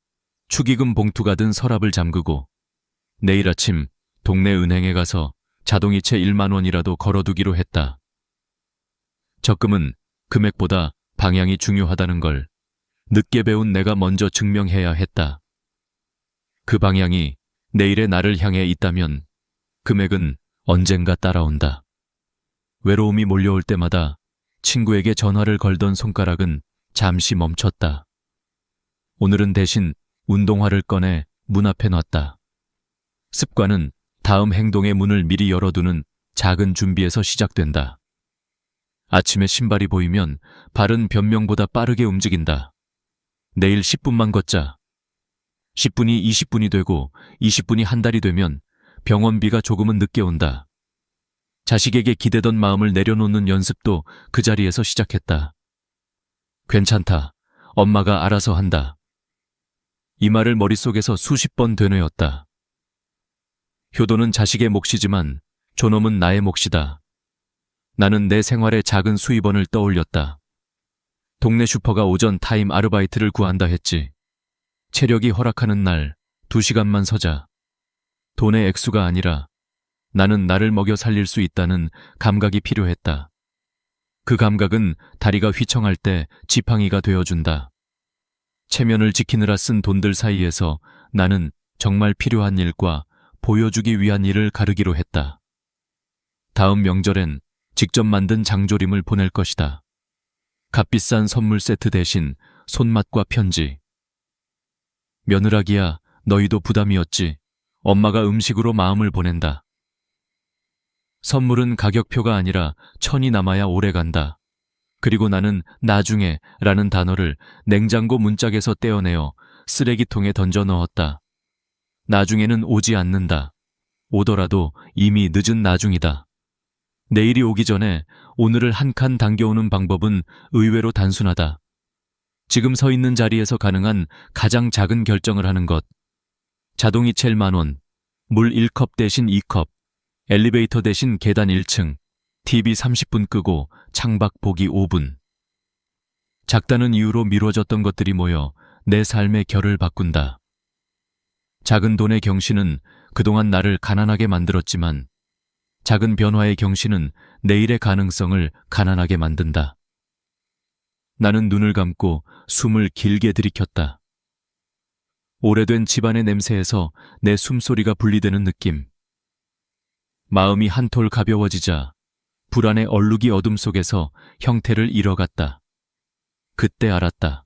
축의금 봉투가 든 서랍을 잠그고 내일 아침 동네 은행에 가서 자동이체 1만 원이라도 걸어두기로 했다. 적금은 금액보다 방향이 중요하다는 걸 늦게 배운 내가 먼저 증명해야 했다. 그 방향이 내일의 나를 향해 있다면 금액은 언젠가 따라온다. 외로움이 몰려올 때마다 친구에게 전화를 걸던 손가락은 잠시 멈췄다. 오늘은 대신 운동화를 꺼내 문 앞에 놨다. 습관은 다음 행동의 문을 미리 열어두는 작은 준비에서 시작된다. 아침에 신발이 보이면 발은 변명보다 빠르게 움직인다. 내일 10분만 걷자. 10분이 20분이 되고 20분이 한 달이 되면 병원비가 조금은 늦게 온다. 자식에게 기대던 마음을 내려놓는 연습도 그 자리에서 시작했다. 괜찮다. 엄마가 알아서 한다. 이 말을 머릿속에서 수십 번 되뇌었다. 효도는 자식의 몫이지만 존엄은 나의 몫이다. 나는 내 생활의 작은 수입원을 떠올렸다. 동네 슈퍼가 오전 타임 아르바이트를 구한다 했지. 체력이 허락하는 날 2시간만 서자. 돈의 액수가 아니라 나는 나를 먹여 살릴 수 있다는 감각이 필요했다. 그 감각은 다리가 휘청할 때 지팡이가 되어준다. 체면을 지키느라 쓴 돈들 사이에서 나는 정말 필요한 일과 보여주기 위한 일을 가르기로 했다. 다음 명절엔 직접 만든 장조림을 보낼 것이다. 값비싼 선물 세트 대신 손맛과 편지. 며느라기야, 너희도 부담이었지. 엄마가 음식으로 마음을 보낸다. 선물은 가격표가 아니라 천이 남아야 오래간다. 그리고 나는 나중에 라는 단어를 냉장고 문짝에서 떼어내어 쓰레기통에 던져 넣었다. 나중에는 오지 않는다. 오더라도 이미 늦은 나중이다. 내일이 오기 전에 오늘을 한 칸 당겨오는 방법은 의외로 단순하다. 지금 서 있는 자리에서 가능한 가장 작은 결정을 하는 것. 자동이체 1만 원, 물 1컵 대신 2컵, 엘리베이터 대신 계단 1층, TV 30분 끄고 창밖 보기 5분. 작다는 이유로 미뤄졌던 것들이 모여 내 삶의 결을 바꾼다. 작은 돈의 경신은 그동안 나를 가난하게 만들었지만 작은 변화의 경신은 내일의 가능성을 가난하게 만든다. 나는 눈을 감고 숨을 길게 들이켰다. 오래된 집안의 냄새에서 내 숨소리가 분리되는 느낌. 마음이 한톨 가벼워지자 불안의 얼룩이 어둠 속에서 형태를 잃어갔다. 그때 알았다.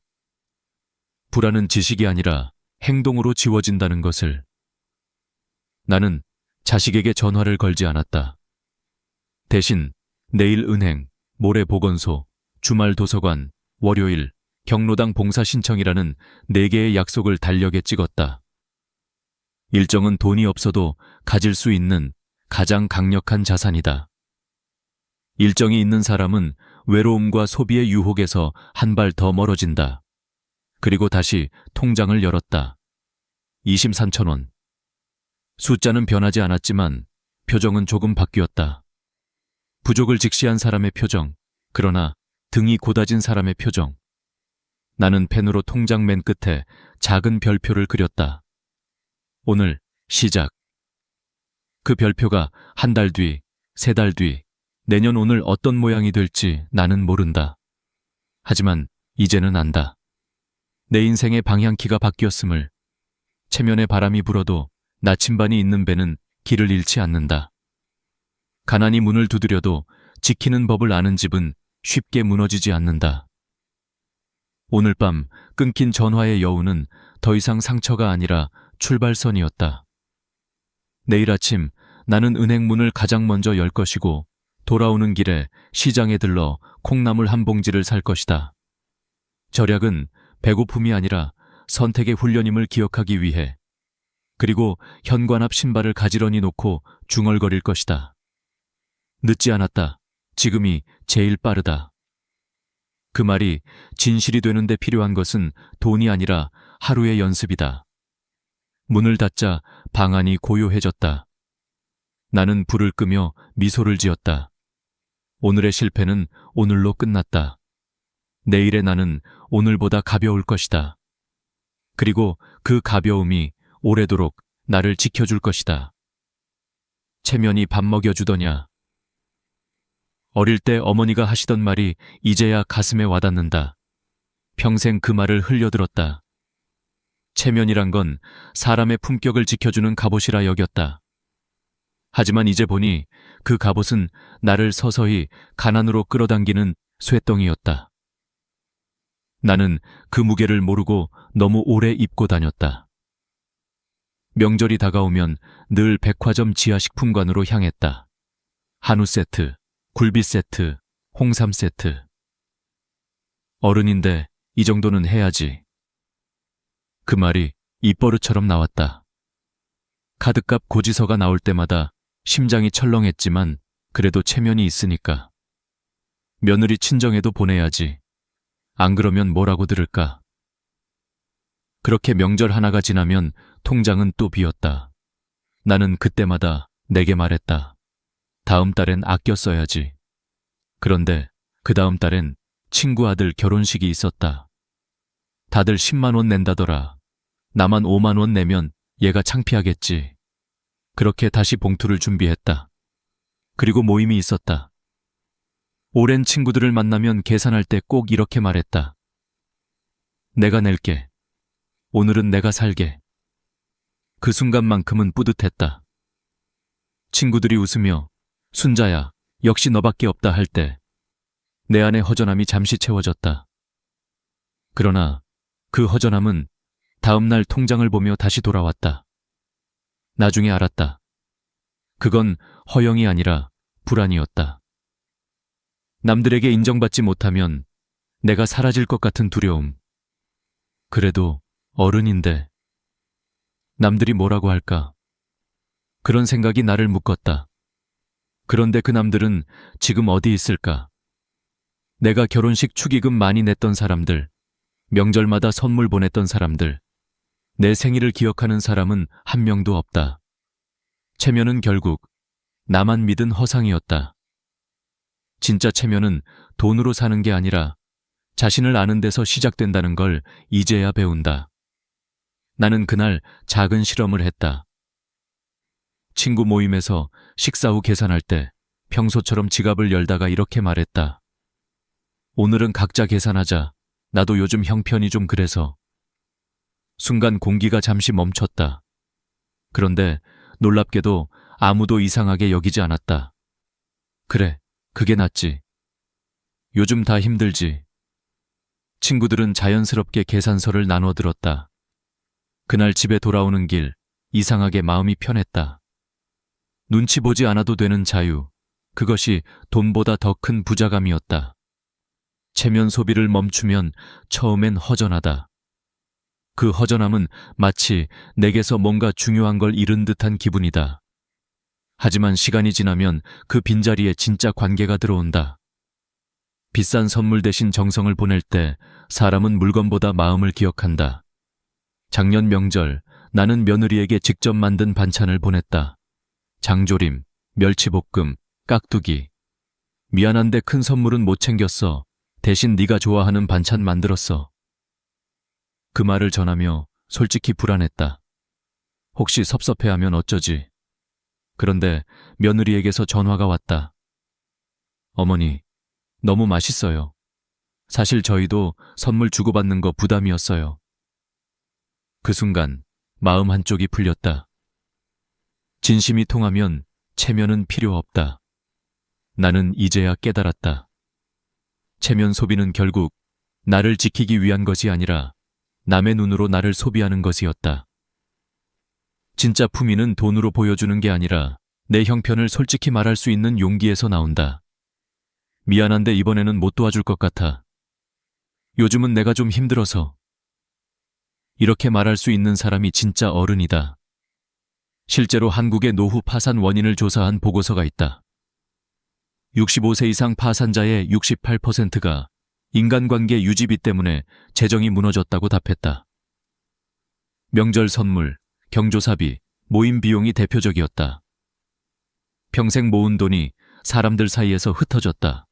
불안은 지식이 아니라 행동으로 지워진다는 것을. 나는 자식에게 전화를 걸지 않았다. 대신 내일 은행, 모레 보건소, 주말 도서관, 월요일, 경로당 봉사 신청이라는 4개의 약속을 달력에 찍었다. 일정은 돈이 없어도 가질 수 있는 가장 강력한 자산이다. 일정이 있는 사람은 외로움과 소비의 유혹에서 한 발 더 멀어진다. 그리고 다시 통장을 열었다. 23천 원. 숫자는 변하지 않았지만 표정은 조금 바뀌었다. 부족을 직시한 사람의 표정, 그러나 등이 고다진 사람의 표정. 나는 펜으로 통장 맨 끝에 작은 별표를 그렸다. 오늘 시작. 그 별표가 한 달 뒤, 3달 뒤, 내년 오늘 어떤 모양이 될지 나는 모른다. 하지만 이제는 안다. 내 인생의 방향키가 바뀌었음을. 체면에 바람이 불어도 나침반이 있는 배는 길을 잃지 않는다. 가난이 문을 두드려도 지키는 법을 아는 집은 쉽게 무너지지 않는다. 오늘 밤 끊긴 전화의 여운은 더 이상 상처가 아니라 출발선이었다. 내일 아침 나는 은행 문을 가장 먼저 열 것이고 돌아오는 길에 시장에 들러 콩나물 한 봉지를 살 것이다. 절약은 배고픔이 아니라 선택의 훈련임을 기억하기 위해. 그리고 현관 앞 신발을 가지런히 놓고 중얼거릴 것이다. 늦지 않았다. 지금이 제일 빠르다. 그 말이 진실이 되는데 필요한 것은 돈이 아니라 하루의 연습이다. 문을 닫자 방 안이 고요해졌다. 나는 불을 끄며 미소를 지었다. 오늘의 실패는 오늘로 끝났다. 내일의 나는 오늘보다 가벼울 것이다. 그리고 그 가벼움이 오래도록 나를 지켜줄 것이다. 체면이 밥 먹여주더냐. 어릴 때 어머니가 하시던 말이 이제야 가슴에 와닿는다. 평생 그 말을 흘려들었다. 체면이란 건 사람의 품격을 지켜주는 갑옷이라 여겼다. 하지만 이제 보니 그 갑옷은 나를 서서히 가난으로 끌어당기는 쇠덩이였다. 나는 그 무게를 모르고 너무 오래 입고 다녔다. 명절이 다가오면 늘 백화점 지하식품관으로 향했다. 한우 세트, 굴비 세트, 홍삼 세트. 어른인데 이 정도는 해야지. 그 말이 입버릇처럼 나왔다. 카드값 고지서가 나올 때마다 심장이 철렁했지만 그래도 체면이 있으니까. 며느리 친정에도 보내야지. 안 그러면 뭐라고 들을까. 그렇게 명절 하나가 지나면 통장은 또 비었다. 나는 그때마다 내게 말했다. 다음 달엔 아껴 써야지. 그런데 그 다음 달엔 친구 아들 결혼식이 있었다. 다들 10만 원 낸다더라. 나만 5만 원 내면 얘가 창피하겠지. 그렇게 다시 봉투를 준비했다. 그리고 모임이 있었다. 오랜 친구들을 만나면 계산할 때 꼭 이렇게 말했다. 내가 낼게. 오늘은 내가 살게. 그 순간만큼은 뿌듯했다. 친구들이 웃으며 순자야, 역시 너밖에 없다 할 때 내 안의 허전함이 잠시 채워졌다. 그러나 그 허전함은 다음 날 통장을 보며 다시 돌아왔다. 나중에 알았다. 그건 허영이 아니라 불안이었다. 남들에게 인정받지 못하면 내가 사라질 것 같은 두려움. 그래도 어른인데 남들이 뭐라고 할까? 그런 생각이 나를 묶었다. 그런데 그 남들은 지금 어디 있을까? 내가 결혼식 축의금 많이 냈던 사람들, 명절마다 선물 보냈던 사람들, 내 생일을 기억하는 사람은 한 명도 없다. 체면은 결국 나만 믿은 허상이었다. 진짜 체면은 돈으로 사는 게 아니라 자신을 아는 데서 시작된다는 걸 이제야 배운다. 나는 그날 작은 실험을 했다. 친구 모임에서 식사 후 계산할 때 평소처럼 지갑을 열다가 이렇게 말했다. 오늘은 각자 계산하자. 나도 요즘 형편이 좀 그래서. 순간 공기가 잠시 멈췄다. 그런데 놀랍게도 아무도 이상하게 여기지 않았다. 그래, 그게 낫지. 요즘 다 힘들지. 친구들은 자연스럽게 계산서를 나눠 들었다. 그날 집에 돌아오는 길, 이상하게 마음이 편했다. 눈치 보지 않아도 되는 자유, 그것이 돈보다 더 큰 부자감이었다. 체면 소비를 멈추면 처음엔 허전하다. 그 허전함은 마치 내게서 뭔가 중요한 걸 잃은 듯한 기분이다. 하지만 시간이 지나면 그 빈자리에 진짜 관계가 들어온다. 비싼 선물 대신 정성을 보낼 때 사람은 물건보다 마음을 기억한다. 작년 명절 나는 며느리에게 직접 만든 반찬을 보냈다. 장조림, 멸치볶음, 깍두기. 미안한데 큰 선물은 못 챙겼어. 대신 네가 좋아하는 반찬 만들었어. 그 말을 전하며 솔직히 불안했다. 혹시 섭섭해하면 어쩌지? 그런데 며느리에게서 전화가 왔다. 어머니, 너무 맛있어요. 사실 저희도 선물 주고받는 거 부담이었어요. 그 순간 마음 한쪽이 풀렸다. 진심이 통하면 체면은 필요 없다. 나는 이제야 깨달았다. 체면 소비는 결국 나를 지키기 위한 것이 아니라 남의 눈으로 나를 소비하는 것이었다. 진짜 품위는 돈으로 보여주는 게 아니라 내 형편을 솔직히 말할 수 있는 용기에서 나온다. 미안한데 이번에는 못 도와줄 것 같아. 요즘은 내가 좀 힘들어서. 이렇게 말할 수 있는 사람이 진짜 어른이다. 실제로 한국의 노후 파산 원인을 조사한 보고서가 있다. 65세 이상 파산자의 68%가 인간관계 유지비 때문에 재정이 무너졌다고 답했다. 명절 선물, 경조사비, 모임 비용이 대표적이었다. 평생 모은 돈이 사람들 사이에서 흩어졌다.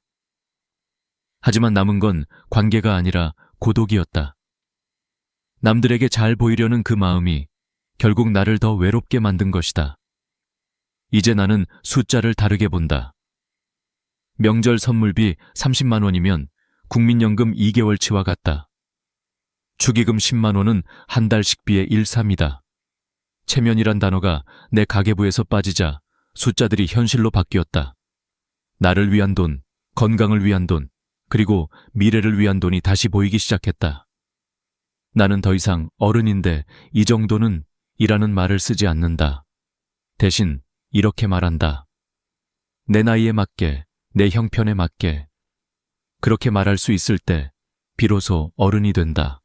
하지만 남은 건 관계가 아니라 고독이었다. 남들에게 잘 보이려는 그 마음이 결국 나를 더 외롭게 만든 것이다. 이제 나는 숫자를 다르게 본다. 명절 선물비 30만 원이면 국민연금 2개월치와 같다. 축의금 10만 원은 한 달 식비의 1/3이다. 체면이란 단어가 내 가계부에서 빠지자 숫자들이 현실로 바뀌었다. 나를 위한 돈, 건강을 위한 돈, 그리고 미래를 위한 돈이 다시 보이기 시작했다. 나는 더 이상 어른인데 이 정도는 이라는 말을 쓰지 않는다. 대신 이렇게 말한다. 내 나이에 맞게, 내 형편에 맞게. 그렇게 말할 수 있을 때 비로소 어른이 된다.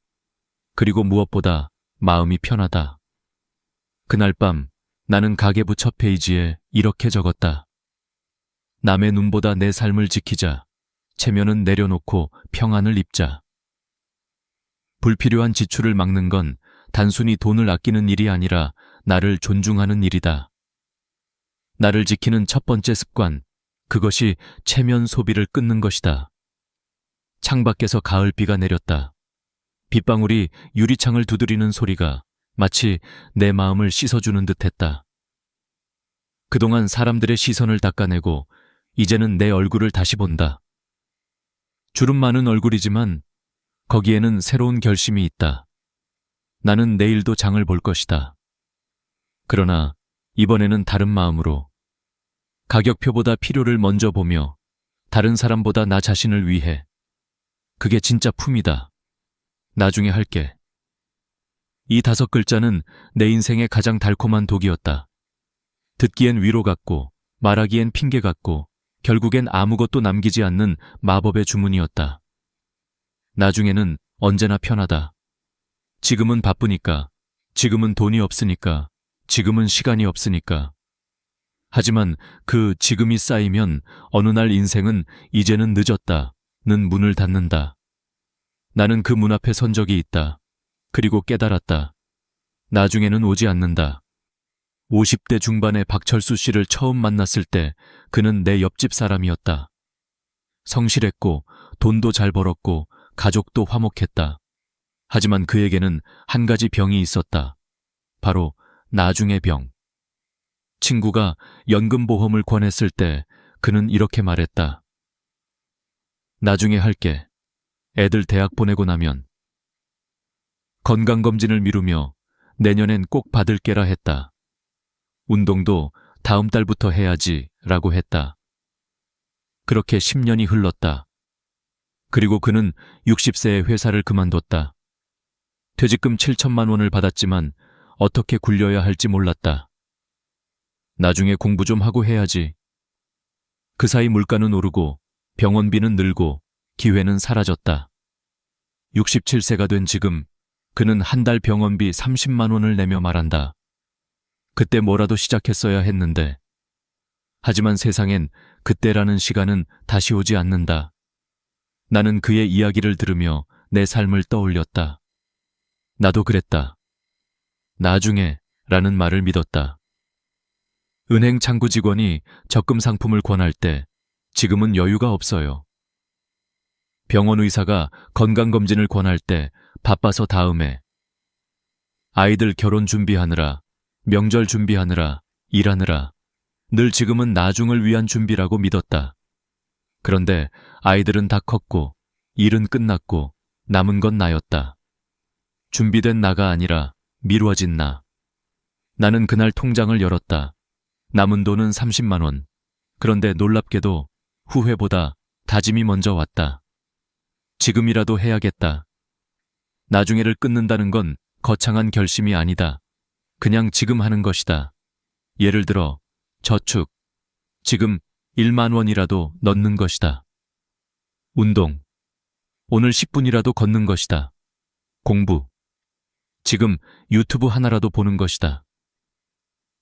그리고 무엇보다 마음이 편하다. 그날 밤 나는 가계부 첫 페이지에 이렇게 적었다. 남의 눈보다 내 삶을 지키자. 체면은 내려놓고 평안을 입자. 불필요한 지출을 막는 건 단순히 돈을 아끼는 일이 아니라 나를 존중하는 일이다. 나를 지키는 첫 번째 습관, 그것이 체면 소비를 끊는 것이다. 창밖에서 가을비가 내렸다. 빗방울이 유리창을 두드리는 소리가 마치 내 마음을 씻어주는 듯했다. 그동안 사람들의 시선을 닦아내고 이제는 내 얼굴을 다시 본다. 주름 많은 얼굴이지만 거기에는 새로운 결심이 있다. 나는 내일도 장을 볼 것이다. 그러나 이번에는 다른 마음으로 가격표보다 필요를 먼저 보며 다른 사람보다 나 자신을 위해. 그게 진짜 품이다. 나중에 할게. 이 5글자는 내 인생의 가장 달콤한 독이었다. 듣기엔 위로 같고 말하기엔 핑계 같고 결국엔 아무것도 남기지 않는 마법의 주문이었다. 나중에는 언제나 편하다. 지금은 바쁘니까, 지금은 돈이 없으니까, 지금은 시간이 없으니까. 하지만 그 지금이 쌓이면 어느 날 인생은 이제는 늦었다는 문을 닫는다. 나는 그 문 앞에 선 적이 있다. 그리고 깨달았다. 나중에는 오지 않는다. 50대 중반의 박철수 씨를 처음 만났을 때 그는 내 옆집 사람이었다. 성실했고 돈도 잘 벌었고 가족도 화목했다. 하지만 그에게는 한 가지 병이 있었다. 바로 나중의 병. 친구가 연금보험을 권했을 때 그는 이렇게 말했다. 나중에 할게. 애들 대학 보내고 나면. 건강검진을 미루며 내년엔 꼭 받을게라 했다. 운동도 다음 달부터 해야지 라고 했다. 그렇게 10년이 흘렀다. 그리고 그는 60세에 회사를 그만뒀다. 퇴직금 7천만 원을 받았지만 어떻게 굴려야 할지 몰랐다. 나중에 공부 좀 하고 해야지. 그 사이 물가는 오르고 병원비는 늘고 기회는 사라졌다. 67세가 된 지금 그는 한 달 병원비 30만 원을 내며 말한다. 그때 뭐라도 시작했어야 했는데. 하지만 세상엔 그때라는 시간은 다시 오지 않는다. 나는 그의 이야기를 들으며 내 삶을 떠올렸다. 나도 그랬다. 나중에 라는 말을 믿었다. 은행 창구 직원이 적금 상품을 권할 때 지금은 여유가 없어요. 병원 의사가 건강검진을 권할 때 바빠서 다음에. 아이들 결혼 준비하느라, 명절 준비하느라, 일하느라 늘 지금은 나중을 위한 준비라고 믿었다. 그런데 아이들은 다 컸고 일은 끝났고 남은 건 나였다. 준비된 나가 아니라 미뤄진 나. 나는 그날 통장을 열었다. 남은 돈은 30만 원. 그런데 놀랍게도 후회보다 다짐이 먼저 왔다. 지금이라도 해야겠다. 나중에를 끊는다는 건 거창한 결심이 아니다. 그냥 지금 하는 것이다. 예를 들어 저축. 지금 1만 원이라도 넣는 것이다. 운동. 오늘 10분이라도 걷는 것이다. 공부. 지금 유튜브 하나라도 보는 것이다.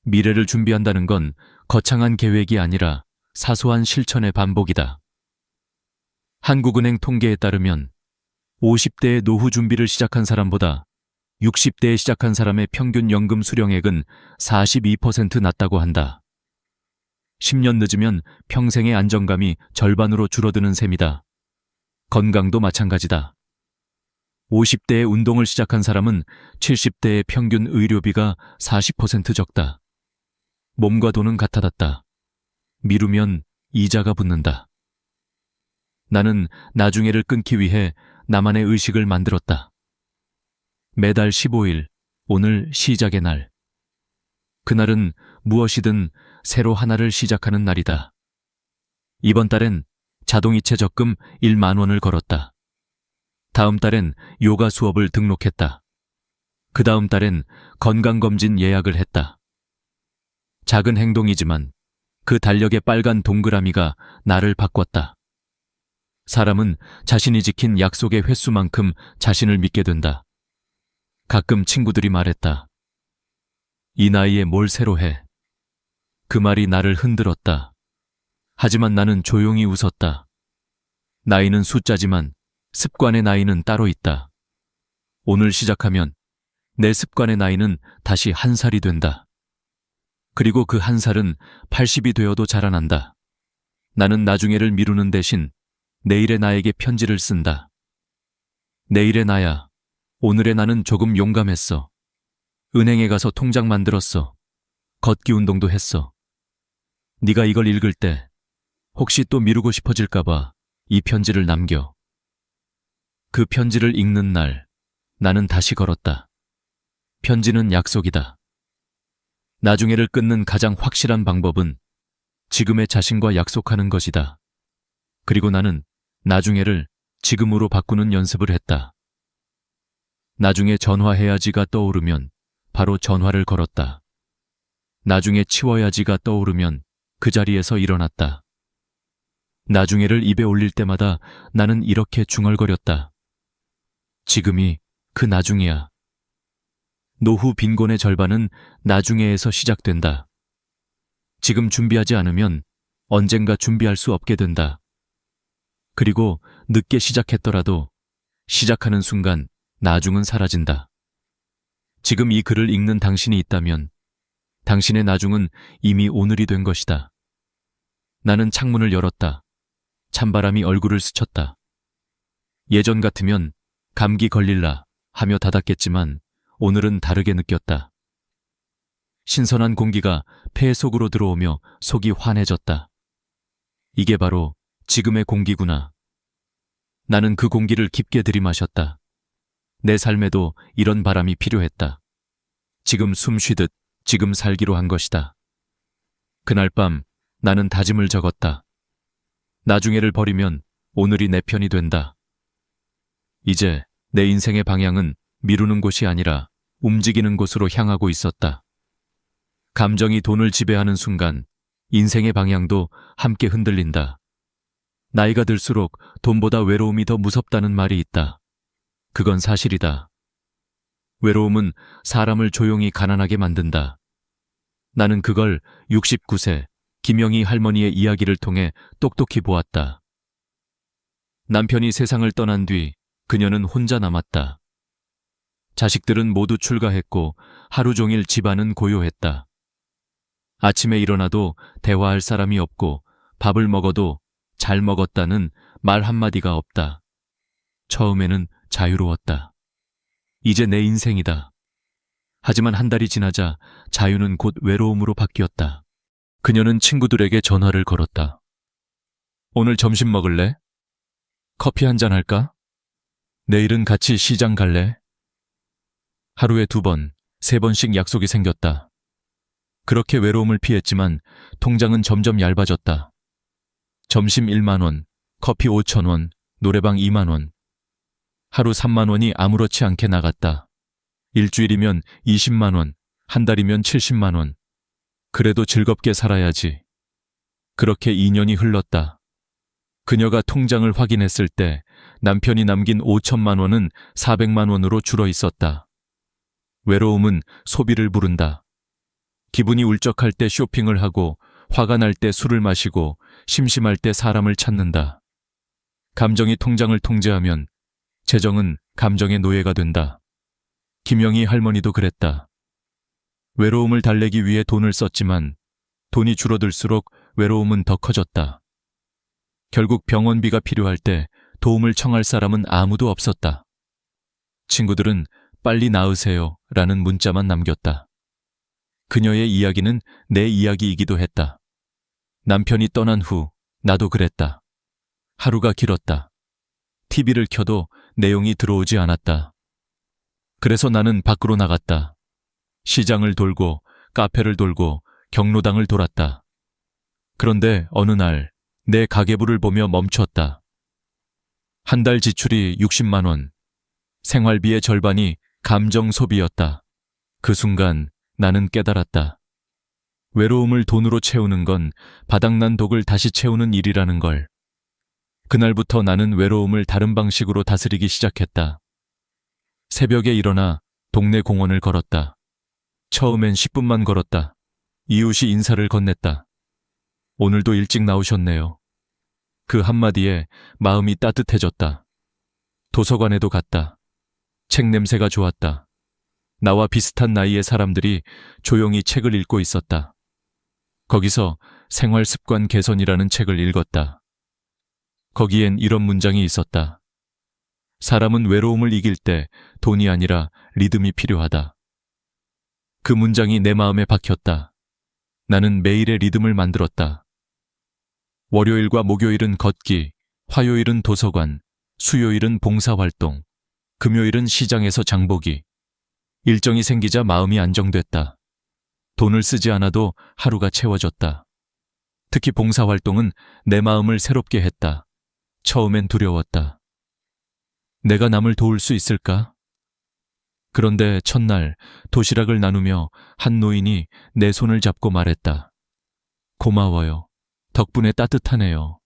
미래를 준비한다는 건 거창한 계획이 아니라 사소한 실천의 반복이다. 한국은행 통계에 따르면 50대에 노후 준비를 시작한 사람보다 60대에 시작한 사람의 평균 연금 수령액은 42% 낮다고 한다. 10년 늦으면 평생의 안정감이 절반으로 줄어드는 셈이다. 건강도 마찬가지다. 50대에 운동을 시작한 사람은 70대의 평균 의료비가 40% 적다. 몸과 돈은 같아졌다. 미루면 이자가 붙는다. 나는 나중에를 끊기 위해 나만의 의식을 만들었다. 매달 15일, 오늘 시작의 날. 그날은 무엇이든 새로 하나를 시작하는 날이다. 이번 달엔 자동이체 적금 1만 원을 걸었다. 다음 달엔 요가 수업을 등록했다. 그 다음 달엔 건강검진 예약을 했다. 작은 행동이지만 그 달력의 빨간 동그라미가 나를 바꿨다. 사람은 자신이 지킨 약속의 횟수만큼 자신을 믿게 된다. 가끔 친구들이 말했다. 이 나이에 뭘 새로 해? 그 말이 나를 흔들었다. 하지만 나는 조용히 웃었다. 나이는 숫자지만 습관의 나이는 따로 있다. 오늘 시작하면 내 습관의 나이는 다시 1살이 된다. 그리고 그 1살은 80이 되어도 자라난다. 나는 나중에를 미루는 대신 내일의 나에게 편지를 쓴다. 내일의 나야, 오늘의 나는 조금 용감했어. 은행에 가서 통장 만들었어. 걷기 운동도 했어. 네가 이걸 읽을 때 혹시 또 미루고 싶어질까봐 이 편지를 남겨. 그 편지를 읽는 날, 나는 다시 걸었다. 편지는 약속이다. 나중에를 끊는 가장 확실한 방법은 지금의 자신과 약속하는 것이다. 그리고 나는 나중에를 지금으로 바꾸는 연습을 했다. 나중에 전화해야지가 떠오르면 바로 전화를 걸었다. 나중에 치워야지가 떠오르면 그 자리에서 일어났다. 나중에를 입에 올릴 때마다 나는 이렇게 중얼거렸다. 지금이 그 나중이야. 노후 빈곤의 절반은 나중에에서 시작된다. 지금 준비하지 않으면 언젠가 준비할 수 없게 된다. 그리고 늦게 시작했더라도 시작하는 순간 나중은 사라진다. 지금 이 글을 읽는 당신이 있다면 당신의 나중은 이미 오늘이 된 것이다. 나는 창문을 열었다. 찬바람이 얼굴을 스쳤다. 예전 같으면 감기 걸릴라 하며 닫았겠지만 오늘은 다르게 느꼈다. 신선한 공기가 폐 속으로 들어오며 속이 환해졌다. 이게 바로 지금의 공기구나. 나는 그 공기를 깊게 들이마셨다. 내 삶에도 이런 바람이 필요했다. 지금 숨 쉬듯 지금 살기로 한 것이다. 그날 밤 나는 다짐을 적었다. 나중에를 버리면 오늘이 내 편이 된다. 이제 내 인생의 방향은 미루는 곳이 아니라 움직이는 곳으로 향하고 있었다. 감정이 돈을 지배하는 순간 인생의 방향도 함께 흔들린다. 나이가 들수록 돈보다 외로움이 더 무섭다는 말이 있다. 그건 사실이다. 외로움은 사람을 조용히 가난하게 만든다. 나는 그걸 69세 김영희 할머니의 이야기를 통해 똑똑히 보았다. 남편이 세상을 떠난 뒤 그녀는 혼자 남았다. 자식들은 모두 출가했고 하루 종일 집안은 고요했다. 아침에 일어나도 대화할 사람이 없고 밥을 먹어도 잘 먹었다는 말 한마디가 없다. 처음에는 자유로웠다. 이제 내 인생이다. 하지만 한 달이 지나자 자유는 곧 외로움으로 바뀌었다. 그녀는 친구들에게 전화를 걸었다. 오늘 점심 먹을래? 커피 한잔 할까? 내일은 같이 시장 갈래? 하루에 2번, 3번씩 약속이 생겼다. 그렇게 외로움을 피했지만 통장은 점점 얇아졌다. 점심 1만 원, 커피 5천 원, 노래방 2만 원. 하루 3만 원이 아무렇지 않게 나갔다. 일주일이면 20만 원, 한 달이면 70만 원. 그래도 즐겁게 살아야지. 그렇게 2년이 흘렀다. 그녀가 통장을 확인했을 때 남편이 남긴 5천만 원은 400만 원으로 줄어 있었다. 외로움은 소비를 부른다. 기분이 울적할 때 쇼핑을 하고 화가 날 때 술을 마시고 심심할 때 사람을 찾는다. 감정이 통장을 통제하면 재정은 감정의 노예가 된다. 김영희 할머니도 그랬다. 외로움을 달래기 위해 돈을 썼지만 돈이 줄어들수록 외로움은 더 커졌다. 결국 병원비가 필요할 때 도움을 청할 사람은 아무도 없었다. 친구들은 빨리 나으세요 라는 문자만 남겼다. 그녀의 이야기는 내 이야기이기도 했다. 남편이 떠난 후 나도 그랬다. 하루가 길었다. TV를 켜도 내용이 들어오지 않았다. 그래서 나는 밖으로 나갔다. 시장을 돌고 카페를 돌고 경로당을 돌았다. 그런데 어느 날 내 가계부를 보며 멈췄다. 한 달 지출이 60만 원. 생활비의 절반이 감정 소비였다. 그 순간 나는 깨달았다. 외로움을 돈으로 채우는 건 바닥난 독을 다시 채우는 일이라는 걸. 그날부터 나는 외로움을 다른 방식으로 다스리기 시작했다. 새벽에 일어나 동네 공원을 걸었다. 처음엔 10분만 걸었다. 이웃이 인사를 건넸다. 오늘도 일찍 나오셨네요. 그 한마디에 마음이 따뜻해졌다. 도서관에도 갔다. 책 냄새가 좋았다. 나와 비슷한 나이의 사람들이 조용히 책을 읽고 있었다. 거기서 생활 습관 개선이라는 책을 읽었다. 거기엔 이런 문장이 있었다. 사람은 외로움을 이길 때 돈이 아니라 리듬이 필요하다. 그 문장이 내 마음에 박혔다. 나는 매일의 리듬을 만들었다. 월요일과 목요일은 걷기, 화요일은 도서관, 수요일은 봉사활동, 금요일은 시장에서 장보기. 일정이 생기자 마음이 안정됐다. 돈을 쓰지 않아도 하루가 채워졌다. 특히 봉사활동은 내 마음을 새롭게 했다. 처음엔 두려웠다. 내가 남을 도울 수 있을까? 그런데 첫날 도시락을 나누며 한 노인이 내 손을 잡고 말했다. 고마워요. 덕분에 따뜻하네요.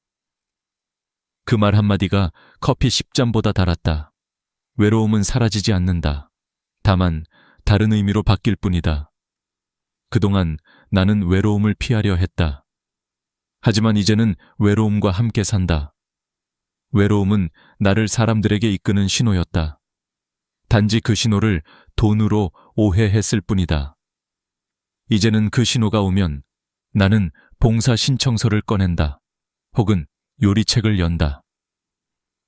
그 말 한마디가 커피 10잔보다 달았다. 외로움은 사라지지 않는다. 다만 다른 의미로 바뀔 뿐이다. 그동안 나는 외로움을 피하려 했다. 하지만 이제는 외로움과 함께 산다. 외로움은 나를 사람들에게 이끄는 신호였다. 단지 그 신호를 돈으로 오해했을 뿐이다. 이제는 그 신호가 오면 나는 봉사 신청서를 꺼낸다. 혹은 요리책을 연다.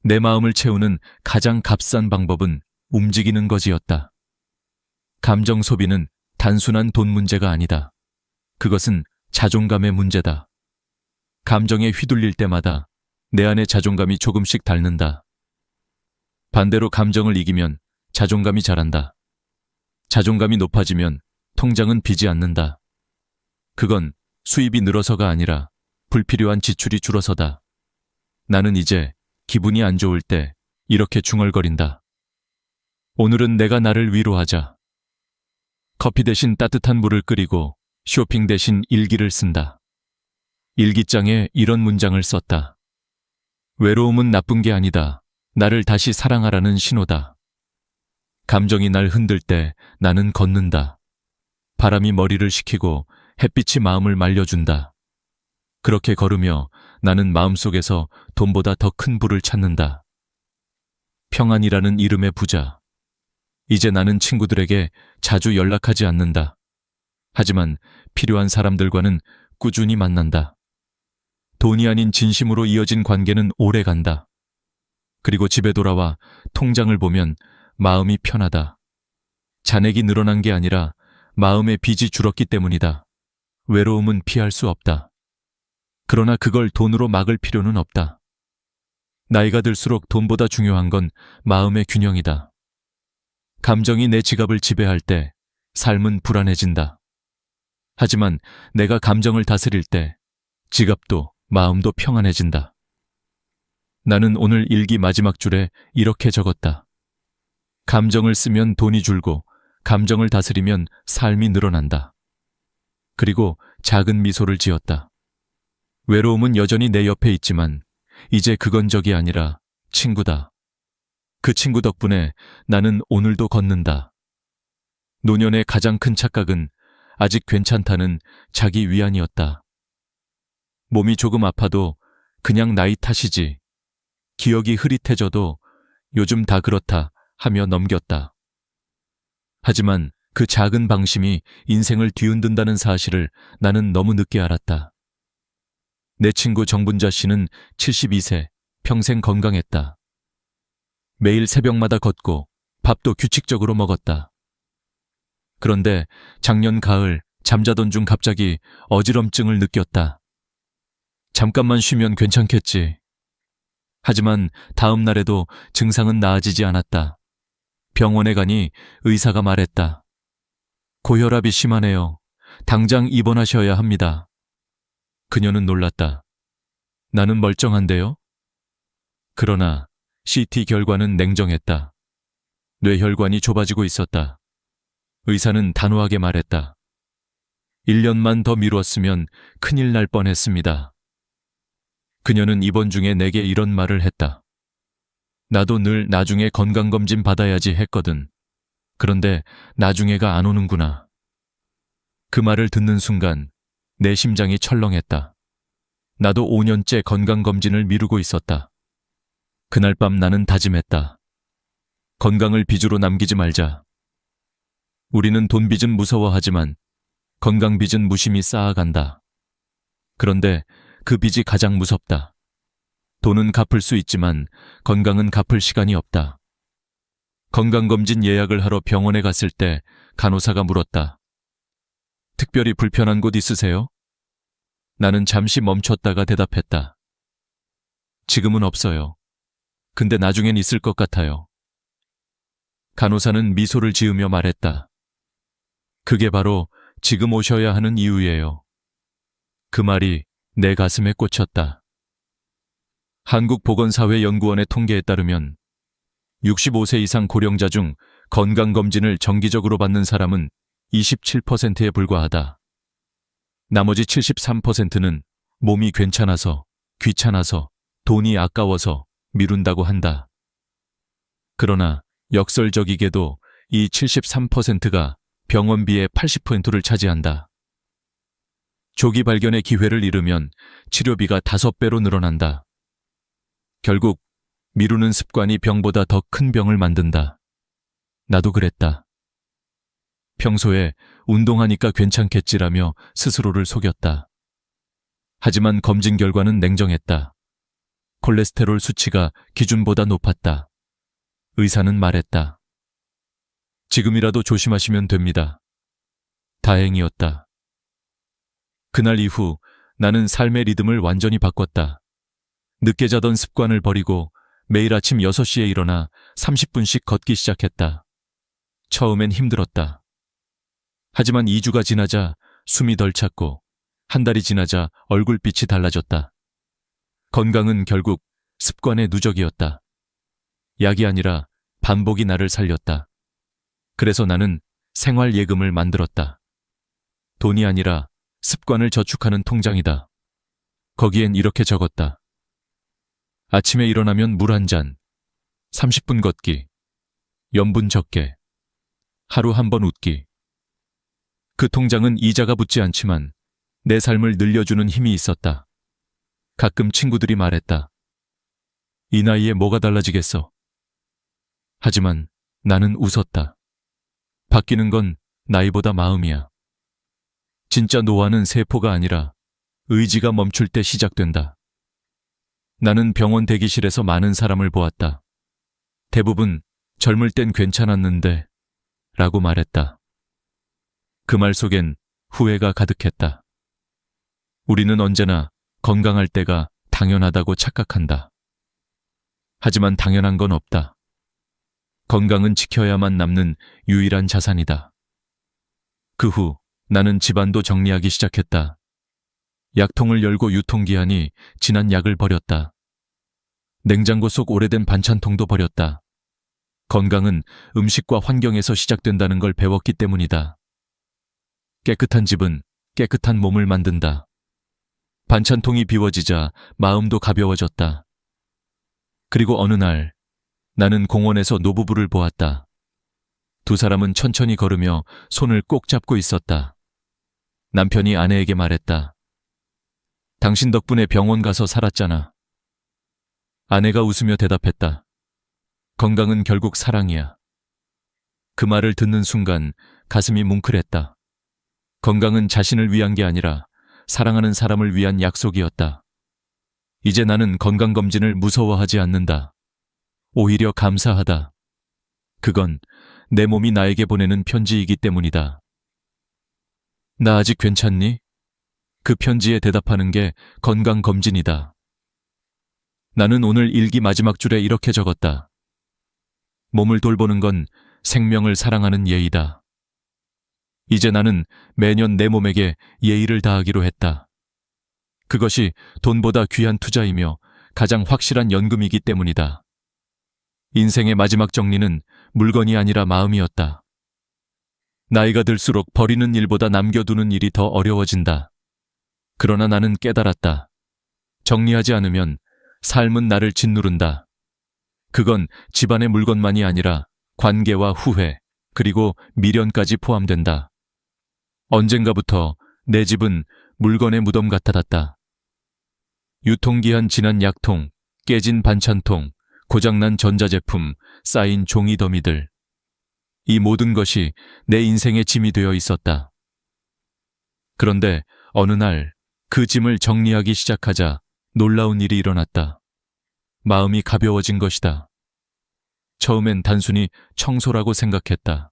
내 마음을 채우는 가장 값싼 방법은 움직이는 것이었다. 감정 소비는 단순한 돈 문제가 아니다. 그것은 자존감의 문제다. 감정에 휘둘릴 때마다 내 안의 자존감이 조금씩 닳는다. 반대로 감정을 이기면 자존감이 자란다. 자존감이 높아지면 통장은 비지 않는다. 그건 수입이 늘어서가 아니라 불필요한 지출이 줄어서다. 나는 이제 기분이 안 좋을 때 이렇게 중얼거린다. 오늘은 내가 나를 위로하자. 커피 대신 따뜻한 물을 끓이고 쇼핑 대신 일기를 쓴다. 일기장에 이런 문장을 썼다. 외로움은 나쁜 게 아니다. 나를 다시 사랑하라는 신호다. 감정이 날 흔들 때 나는 걷는다. 바람이 머리를 식히고 햇빛이 마음을 말려준다. 그렇게 걸으며 나는 마음속에서 돈보다 더 큰 부를 찾는다. 평안이라는 이름의 부자. 이제 나는 친구들에게 자주 연락하지 않는다. 하지만 필요한 사람들과는 꾸준히 만난다. 돈이 아닌 진심으로 이어진 관계는 오래 간다. 그리고 집에 돌아와 통장을 보면 마음이 편하다. 잔액이 늘어난 게 아니라 마음의 빚이 줄었기 때문이다. 외로움은 피할 수 없다. 그러나 그걸 돈으로 막을 필요는 없다. 나이가 들수록 돈보다 중요한 건 마음의 균형이다. 감정이 내 지갑을 지배할 때 삶은 불안해진다. 하지만 내가 감정을 다스릴 때 지갑도 마음도 평안해진다. 나는 오늘 일기 마지막 줄에 이렇게 적었다. 감정을 쓰면 돈이 줄고 감정을 다스리면 삶이 늘어난다. 그리고 작은 미소를 지었다. 외로움은 여전히 내 옆에 있지만 이제 그건 적이 아니라 친구다. 그 친구 덕분에 나는 오늘도 걷는다. 노년의 가장 큰 착각은 아직 괜찮다는 자기 위안이었다. 몸이 조금 아파도 그냥 나이 탓이지. 기억이 흐릿해져도 요즘 다 그렇다 하며 넘겼다. 하지만 그 작은 방심이 인생을 뒤흔든다는 사실을 나는 너무 늦게 알았다. 내 친구 정분자 씨는 72세, 평생 건강했다. 매일 새벽마다 걷고 밥도 규칙적으로 먹었다. 그런데 작년 가을 잠자던 중 갑자기 어지럼증을 느꼈다. 잠깐만 쉬면 괜찮겠지. 하지만 다음 날에도 증상은 나아지지 않았다. 병원에 가니 의사가 말했다. 고혈압이 심하네요. 당장 입원하셔야 합니다. 그녀는 놀랐다. 나는 멀쩡한데요? 그러나 CT 결과는 냉정했다. 뇌혈관이 좁아지고 있었다. 의사는 단호하게 말했다. 1년만 더 미뤘으면 큰일 날 뻔했습니다. 그녀는 입원 중에 내게 이런 말을 했다. 나도 늘 나중에 건강검진 받아야지 했거든. 그런데 나중에가 안 오는구나. 그 말을 듣는 순간 내 심장이 철렁했다. 나도 5년째 건강검진을 미루고 있었다. 그날 밤 나는 다짐했다. 건강을 빚으로 남기지 말자. 우리는 돈 빚은 무서워하지만 건강 빚은 무심히 쌓아간다. 그런데 그 빚이 가장 무섭다. 돈은 갚을 수 있지만 건강은 갚을 시간이 없다. 건강검진 예약을 하러 병원에 갔을 때 간호사가 물었다. 특별히 불편한 곳 있으세요? 나는 잠시 멈췄다가 대답했다. 지금은 없어요. 근데 나중엔 있을 것 같아요. 간호사는 미소를 지으며 말했다. 그게 바로 지금 오셔야 하는 이유예요. 그 말이 내 가슴에 꽂혔다. 한국보건사회연구원의 통계에 따르면 65세 이상 고령자 중 건강검진을 정기적으로 받는 사람은 27%에 불과하다. 나머지 73%는 몸이 괜찮아서, 귀찮아서, 돈이 아까워서 미룬다고 한다. 그러나 역설적이게도 이 73%가 병원비의 80%를 차지한다. 조기 발견의 기회를 잃으면 치료비가 5배로 늘어난다. 결국 미루는 습관이 병보다 더 큰 병을 만든다. 나도 그랬다. 평소에 운동하니까 괜찮겠지라며 스스로를 속였다. 하지만 검진 결과는 냉정했다. 콜레스테롤 수치가 기준보다 높았다. 의사는 말했다. 지금이라도 조심하시면 됩니다. 다행이었다. 그날 이후 나는 삶의 리듬을 완전히 바꿨다. 늦게 자던 습관을 버리고 매일 아침 6시에 일어나 30분씩 걷기 시작했다. 처음엔 힘들었다. 하지만 2주가 지나자 숨이 덜 찼고 한 달이 지나자 얼굴빛이 달라졌다. 건강은 결국 습관의 누적이었다. 약이 아니라 반복이 나를 살렸다. 그래서 나는 생활 예금을 만들었다. 돈이 아니라 습관을 저축하는 통장이다. 거기엔 이렇게 적었다. 아침에 일어나면 물 한 잔, 30분 걷기, 염분 적게, 하루 한 번 웃기. 그 통장은 이자가 붙지 않지만 내 삶을 늘려주는 힘이 있었다. 가끔 친구들이 말했다. 이 나이에 뭐가 달라지겠어? 하지만 나는 웃었다. 바뀌는 건 나이보다 마음이야. 진짜 노화는 세포가 아니라 의지가 멈출 때 시작된다. 나는 병원 대기실에서 많은 사람을 보았다. 대부분 젊을 땐 괜찮았는데 라고 말했다. 그 말 속엔 후회가 가득했다. 우리는 언제나 건강할 때가 당연하다고 착각한다. 하지만 당연한 건 없다. 건강은 지켜야만 남는 유일한 자산이다. 그 후 나는 집안도 정리하기 시작했다. 약통을 열고 유통기한이 지난 약을 버렸다. 냉장고 속 오래된 반찬통도 버렸다. 건강은 음식과 환경에서 시작된다는 걸 배웠기 때문이다. 깨끗한 집은 깨끗한 몸을 만든다. 반찬통이 비워지자 마음도 가벼워졌다. 그리고 어느 날 나는 공원에서 노부부를 보았다. 두 사람은 천천히 걸으며 손을 꼭 잡고 있었다. 남편이 아내에게 말했다. 당신 덕분에 병원 가서 살았잖아. 아내가 웃으며 대답했다. 건강은 결국 사랑이야. 그 말을 듣는 순간 가슴이 뭉클했다. 건강은 자신을 위한 게 아니라 사랑하는 사람을 위한 약속이었다. 이제 나는 건강검진을 무서워하지 않는다. 오히려 감사하다. 그건 내 몸이 나에게 보내는 편지이기 때문이다. 나 아직 괜찮니? 그 편지에 대답하는 게 건강검진이다. 나는 오늘 일기 마지막 줄에 이렇게 적었다. 몸을 돌보는 건 생명을 사랑하는 예의다. 이제 나는 매년 내 몸에게 예의를 다하기로 했다. 그것이 돈보다 귀한 투자이며 가장 확실한 연금이기 때문이다. 인생의 마지막 정리는 물건이 아니라 마음이었다. 나이가 들수록 버리는 일보다 남겨두는 일이 더 어려워진다. 그러나 나는 깨달았다. 정리하지 않으면 삶은 나를 짓누른다. 그건 집안의 물건만이 아니라 관계와 후회, 그리고 미련까지 포함된다. 언젠가부터 내 집은 물건의 무덤 같아졌다. 유통기한 지난 약통, 깨진 반찬통, 고장난 전자제품, 쌓인 종이 더미들. 이 모든 것이 내 인생의 짐이 되어 있었다. 그런데 어느 날 그 짐을 정리하기 시작하자 놀라운 일이 일어났다. 마음이 가벼워진 것이다. 처음엔 단순히 청소라고 생각했다.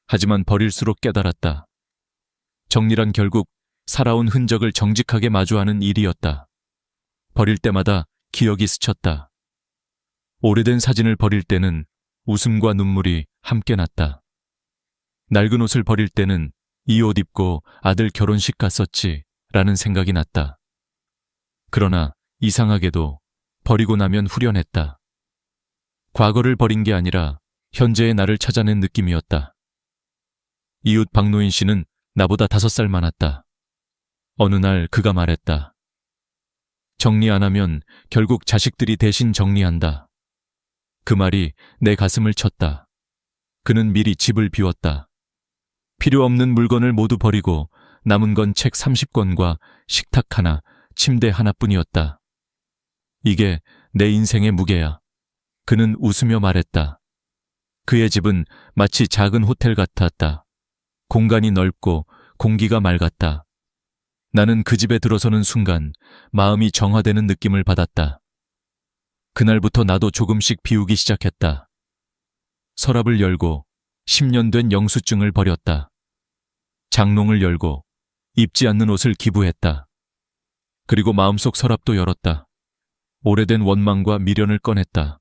하지만 버릴수록 깨달았다. 정리란 결국 살아온 흔적을 정직하게 마주하는 일이었다. 버릴 때마다 기억이 스쳤다. 오래된 사진을 버릴 때는 웃음과 눈물이 함께 났다. 낡은 옷을 버릴 때는 이 옷 입고 아들 결혼식 갔었지 라는 생각이 났다. 그러나 이상하게도 버리고 나면 후련했다. 과거를 버린 게 아니라 현재의 나를 찾아낸 느낌이었다. 이웃 박노인 씨는 나보다 5살 많았다. 어느 날 그가 말했다. 정리 안 하면 결국 자식들이 대신 정리한다. 그 말이 내 가슴을 쳤다. 그는 미리 집을 비웠다. 필요 없는 물건을 모두 버리고 남은 건 책 30권과 식탁 하나, 침대 하나뿐이었다. 이게 내 인생의 무게야. 그는 웃으며 말했다. 그의 집은 마치 작은 호텔 같았다. 공간이 넓고 공기가 맑았다. 나는 그 집에 들어서는 순간 마음이 정화되는 느낌을 받았다. 그날부터 나도 조금씩 비우기 시작했다. 서랍을 열고 10년 된 영수증을 버렸다. 장롱을 열고 입지 않는 옷을 기부했다. 그리고 마음속 서랍도 열었다. 오래된 원망과 미련을 꺼냈다.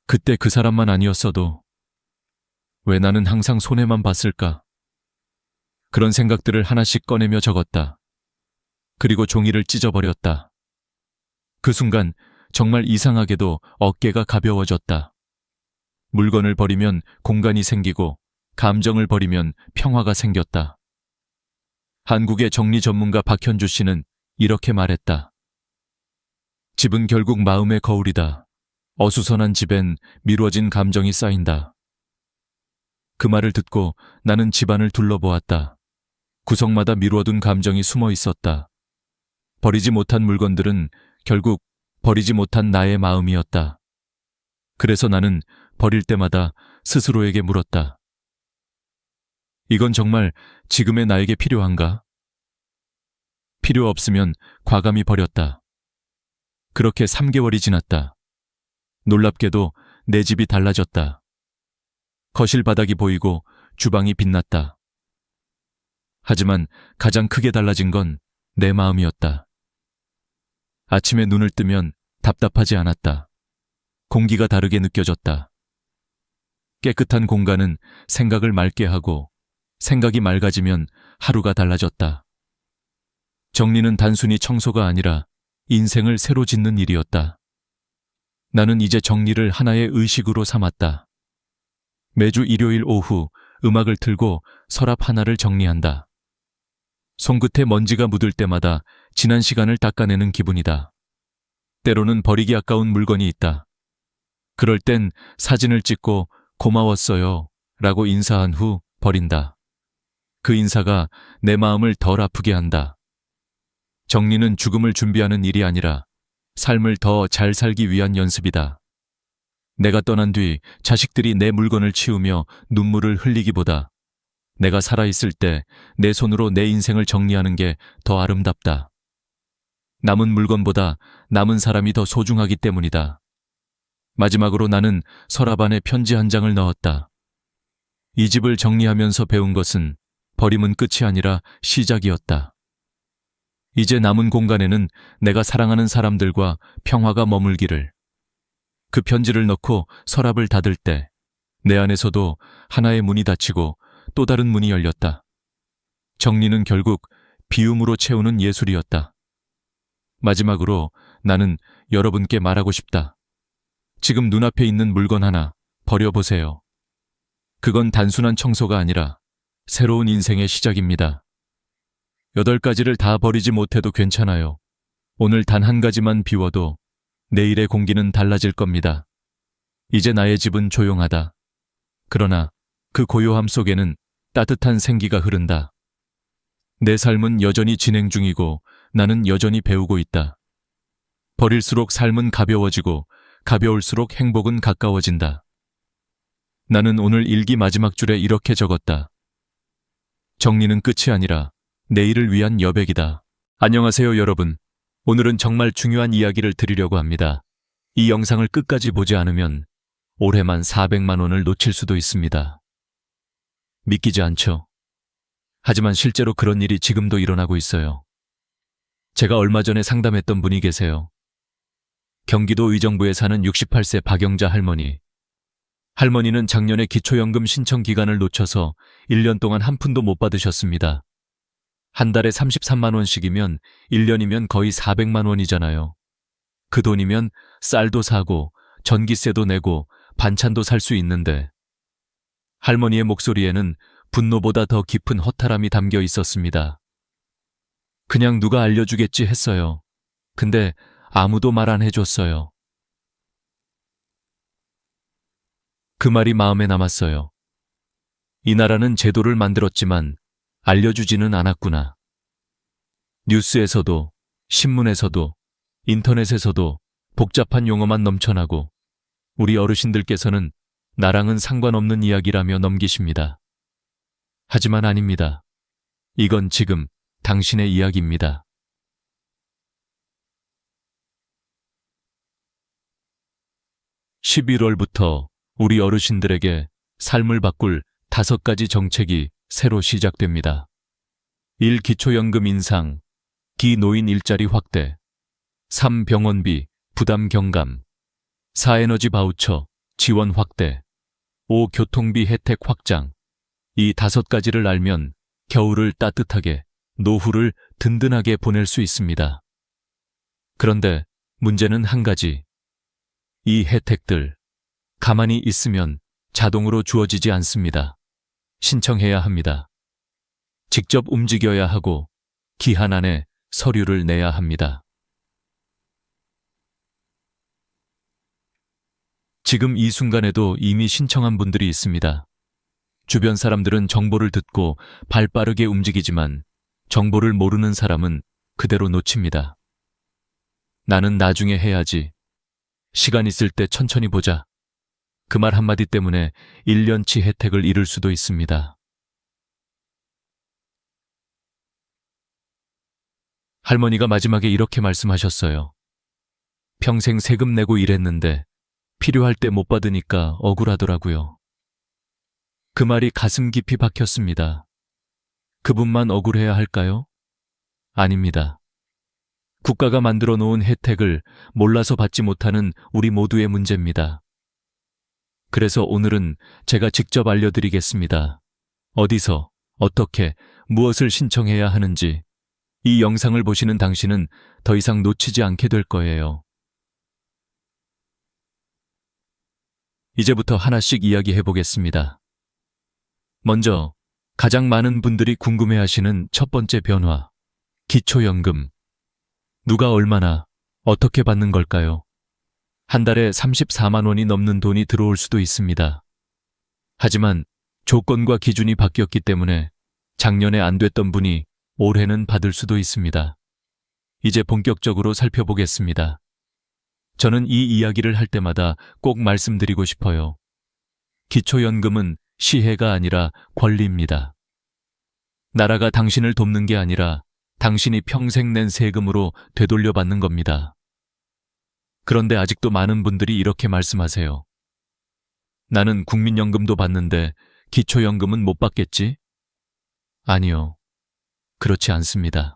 그때 그 사람만 아니었어도 왜 나는 항상 손해만 봤을까? 그런 생각들을 하나씩 꺼내며 적었다. 그리고 종이를 찢어버렸다. 그 순간 정말 이상하게도 어깨가 가벼워졌다. 물건을 버리면 공간이 생기고 감정을 버리면 평화가 생겼다. 한국의 정리 전문가 박현주 씨는 이렇게 말했다. 집은 결국 마음의 거울이다. 어수선한 집엔 미뤄진 감정이 쌓인다. 그 말을 듣고 나는 집안을 둘러보았다. 구석마다 미뤄둔 감정이 숨어 있었다. 버리지 못한 물건들은 결국 버리지 못한 나의 마음이었다. 그래서 나는 버릴 때마다 스스로에게 물었다. 이건 정말 지금의 나에게 필요한가? 필요 없으면 과감히 버렸다. 그렇게 3개월이 지났다. 놀랍게도 내 집이 달라졌다. 거실 바닥이 보이고 주방이 빛났다. 하지만 가장 크게 달라진 건 내 마음이었다. 아침에 눈을 뜨면 답답하지 않았다. 공기가 다르게 느껴졌다. 깨끗한 공간은 생각을 맑게 하고 생각이 맑아지면 하루가 달라졌다. 정리는 단순히 청소가 아니라 인생을 새로 짓는 일이었다. 나는 이제 정리를 하나의 의식으로 삼았다. 매주 일요일 오후 음악을 틀고 서랍 하나를 정리한다. 손끝에 먼지가 묻을 때마다 지난 시간을 닦아내는 기분이다. 때로는 버리기 아까운 물건이 있다. 그럴 땐 사진을 찍고 고마웠어요 라고 인사한 후 버린다. 그 인사가 내 마음을 덜 아프게 한다. 정리는 죽음을 준비하는 일이 아니라 삶을 더 잘 살기 위한 연습이다. 내가 떠난 뒤 자식들이 내 물건을 치우며 눈물을 흘리기보다 내가 살아있을 때 내 손으로 내 인생을 정리하는 게 더 아름답다. 남은 물건보다 남은 사람이 더 소중하기 때문이다. 마지막으로 나는 서랍 안에 편지 한 장을 넣었다. 이 집을 정리하면서 배운 것은 버림은 끝이 아니라 시작이었다. 이제 남은 공간에는 내가 사랑하는 사람들과 평화가 머물기를. 그 편지를 넣고 서랍을 닫을 때 내 안에서도 하나의 문이 닫히고 또 다른 문이 열렸다. 정리는 결국 비움으로 채우는 예술이었다. 마지막으로 나는 여러분께 말하고 싶다. 지금 눈앞에 있는 물건 하나 버려보세요. 그건 단순한 청소가 아니라 새로운 인생의 시작입니다. 8가지를 다 버리지 못해도 괜찮아요. 오늘 단 한 가지만 비워도 내일의 공기는 달라질 겁니다. 이제 나의 집은 조용하다. 그러나 그 고요함 속에는 따뜻한 생기가 흐른다. 내 삶은 여전히 진행 중이고 나는 여전히 배우고 있다. 버릴수록 삶은 가벼워지고 가벼울수록 행복은 가까워진다. 나는 오늘 일기 마지막 줄에 이렇게 적었다. 정리는 끝이 아니라 내일을 위한 여백이다. 안녕하세요, 여러분. 오늘은 정말 중요한 이야기를 드리려고 합니다. 이 영상을 끝까지 보지 않으면 올해만 400만 원을 놓칠 수도 있습니다. 믿기지 않죠? 하지만 실제로 그런 일이 지금도 일어나고 있어요. 제가 얼마 전에 상담했던 분이 계세요. 경기도 의정부에 사는 68세 박영자 할머니. 할머니는 작년에 기초연금 신청 기간을 놓쳐서 1년 동안 한 푼도 못 받으셨습니다. 한 달에 33만 원씩이면 1년이면 거의 400만 원이잖아요. 그 돈이면 쌀도 사고 전기세도 내고 반찬도 살 수 있는데 할머니의 목소리에는 분노보다 더 깊은 허탈함이 담겨 있었습니다. 그냥 누가 알려주겠지 했어요. 근데 아무도 말 안 해줬어요. 그 말이 마음에 남았어요. 이 나라는 제도를 만들었지만 알려주지는 않았구나. 뉴스에서도, 신문에서도, 인터넷에서도 복잡한 용어만 넘쳐나고 우리 어르신들께서는 나랑은 상관없는 이야기라며 넘기십니다. 하지만 아닙니다. 이건 지금 당신의 이야기입니다. 11월부터 우리 어르신들에게 삶을 바꿀 5가지 정책이 새로 시작됩니다. 1. 기초연금 인상, 기노인 일자리 확대, 3. 병원비, 부담 경감, 4. 에너지 바우처, 지원 확대, 5. 교통비 혜택 확장. 이 5가지를 알면 겨울을 따뜻하게, 노후를 든든하게 보낼 수 있습니다. 그런데 문제는 한 가지. 이 혜택들, 가만히 있으면 자동으로 주어지지 않습니다. 신청해야 합니다. 직접 움직여야 하고 기한 안에 서류를 내야 합니다. 지금 이 순간에도 이미 신청한 분들이 있습니다. 주변 사람들은 정보를 듣고 발빠르게 움직이지만 정보를 모르는 사람은 그대로 놓칩니다. 나는 나중에 해야지. 시간 있을 때 천천히 보자. 그 말 한마디 때문에 1년치 혜택을 잃을 수도 있습니다. 할머니가 마지막에 이렇게 말씀하셨어요. 평생 세금 내고 일했는데 필요할 때 못 받으니까 억울하더라고요. 그 말이 가슴 깊이 박혔습니다. 그분만 억울해야 할까요? 아닙니다. 국가가 만들어 놓은 혜택을 몰라서 받지 못하는 우리 모두의 문제입니다. 그래서 오늘은 제가 직접 알려드리겠습니다. 어디서, 어떻게, 무엇을 신청해야 하는지 이 영상을 보시는 당신은 더 이상 놓치지 않게 될 거예요. 이제부터 하나씩 이야기해 보겠습니다. 먼저 가장 많은 분들이 궁금해하시는 첫 번째 변화, 기초연금. 누가 얼마나, 어떻게 받는 걸까요? 한 달에 34만 원이 넘는 돈이 들어올 수도 있습니다. 하지만 조건과 기준이 바뀌었기 때문에 작년에 안 됐던 분이 올해는 받을 수도 있습니다. 이제 본격적으로 살펴보겠습니다. 저는 이 이야기를 할 때마다 꼭 말씀드리고 싶어요. 기초연금은 시혜가 아니라 권리입니다. 나라가 당신을 돕는 게 아니라 당신이 평생 낸 세금으로 되돌려받는 겁니다. 그런데 아직도 많은 분들이 이렇게 말씀하세요. 나는 국민연금도 받는데 기초연금은 못 받겠지? 아니요. 그렇지 않습니다.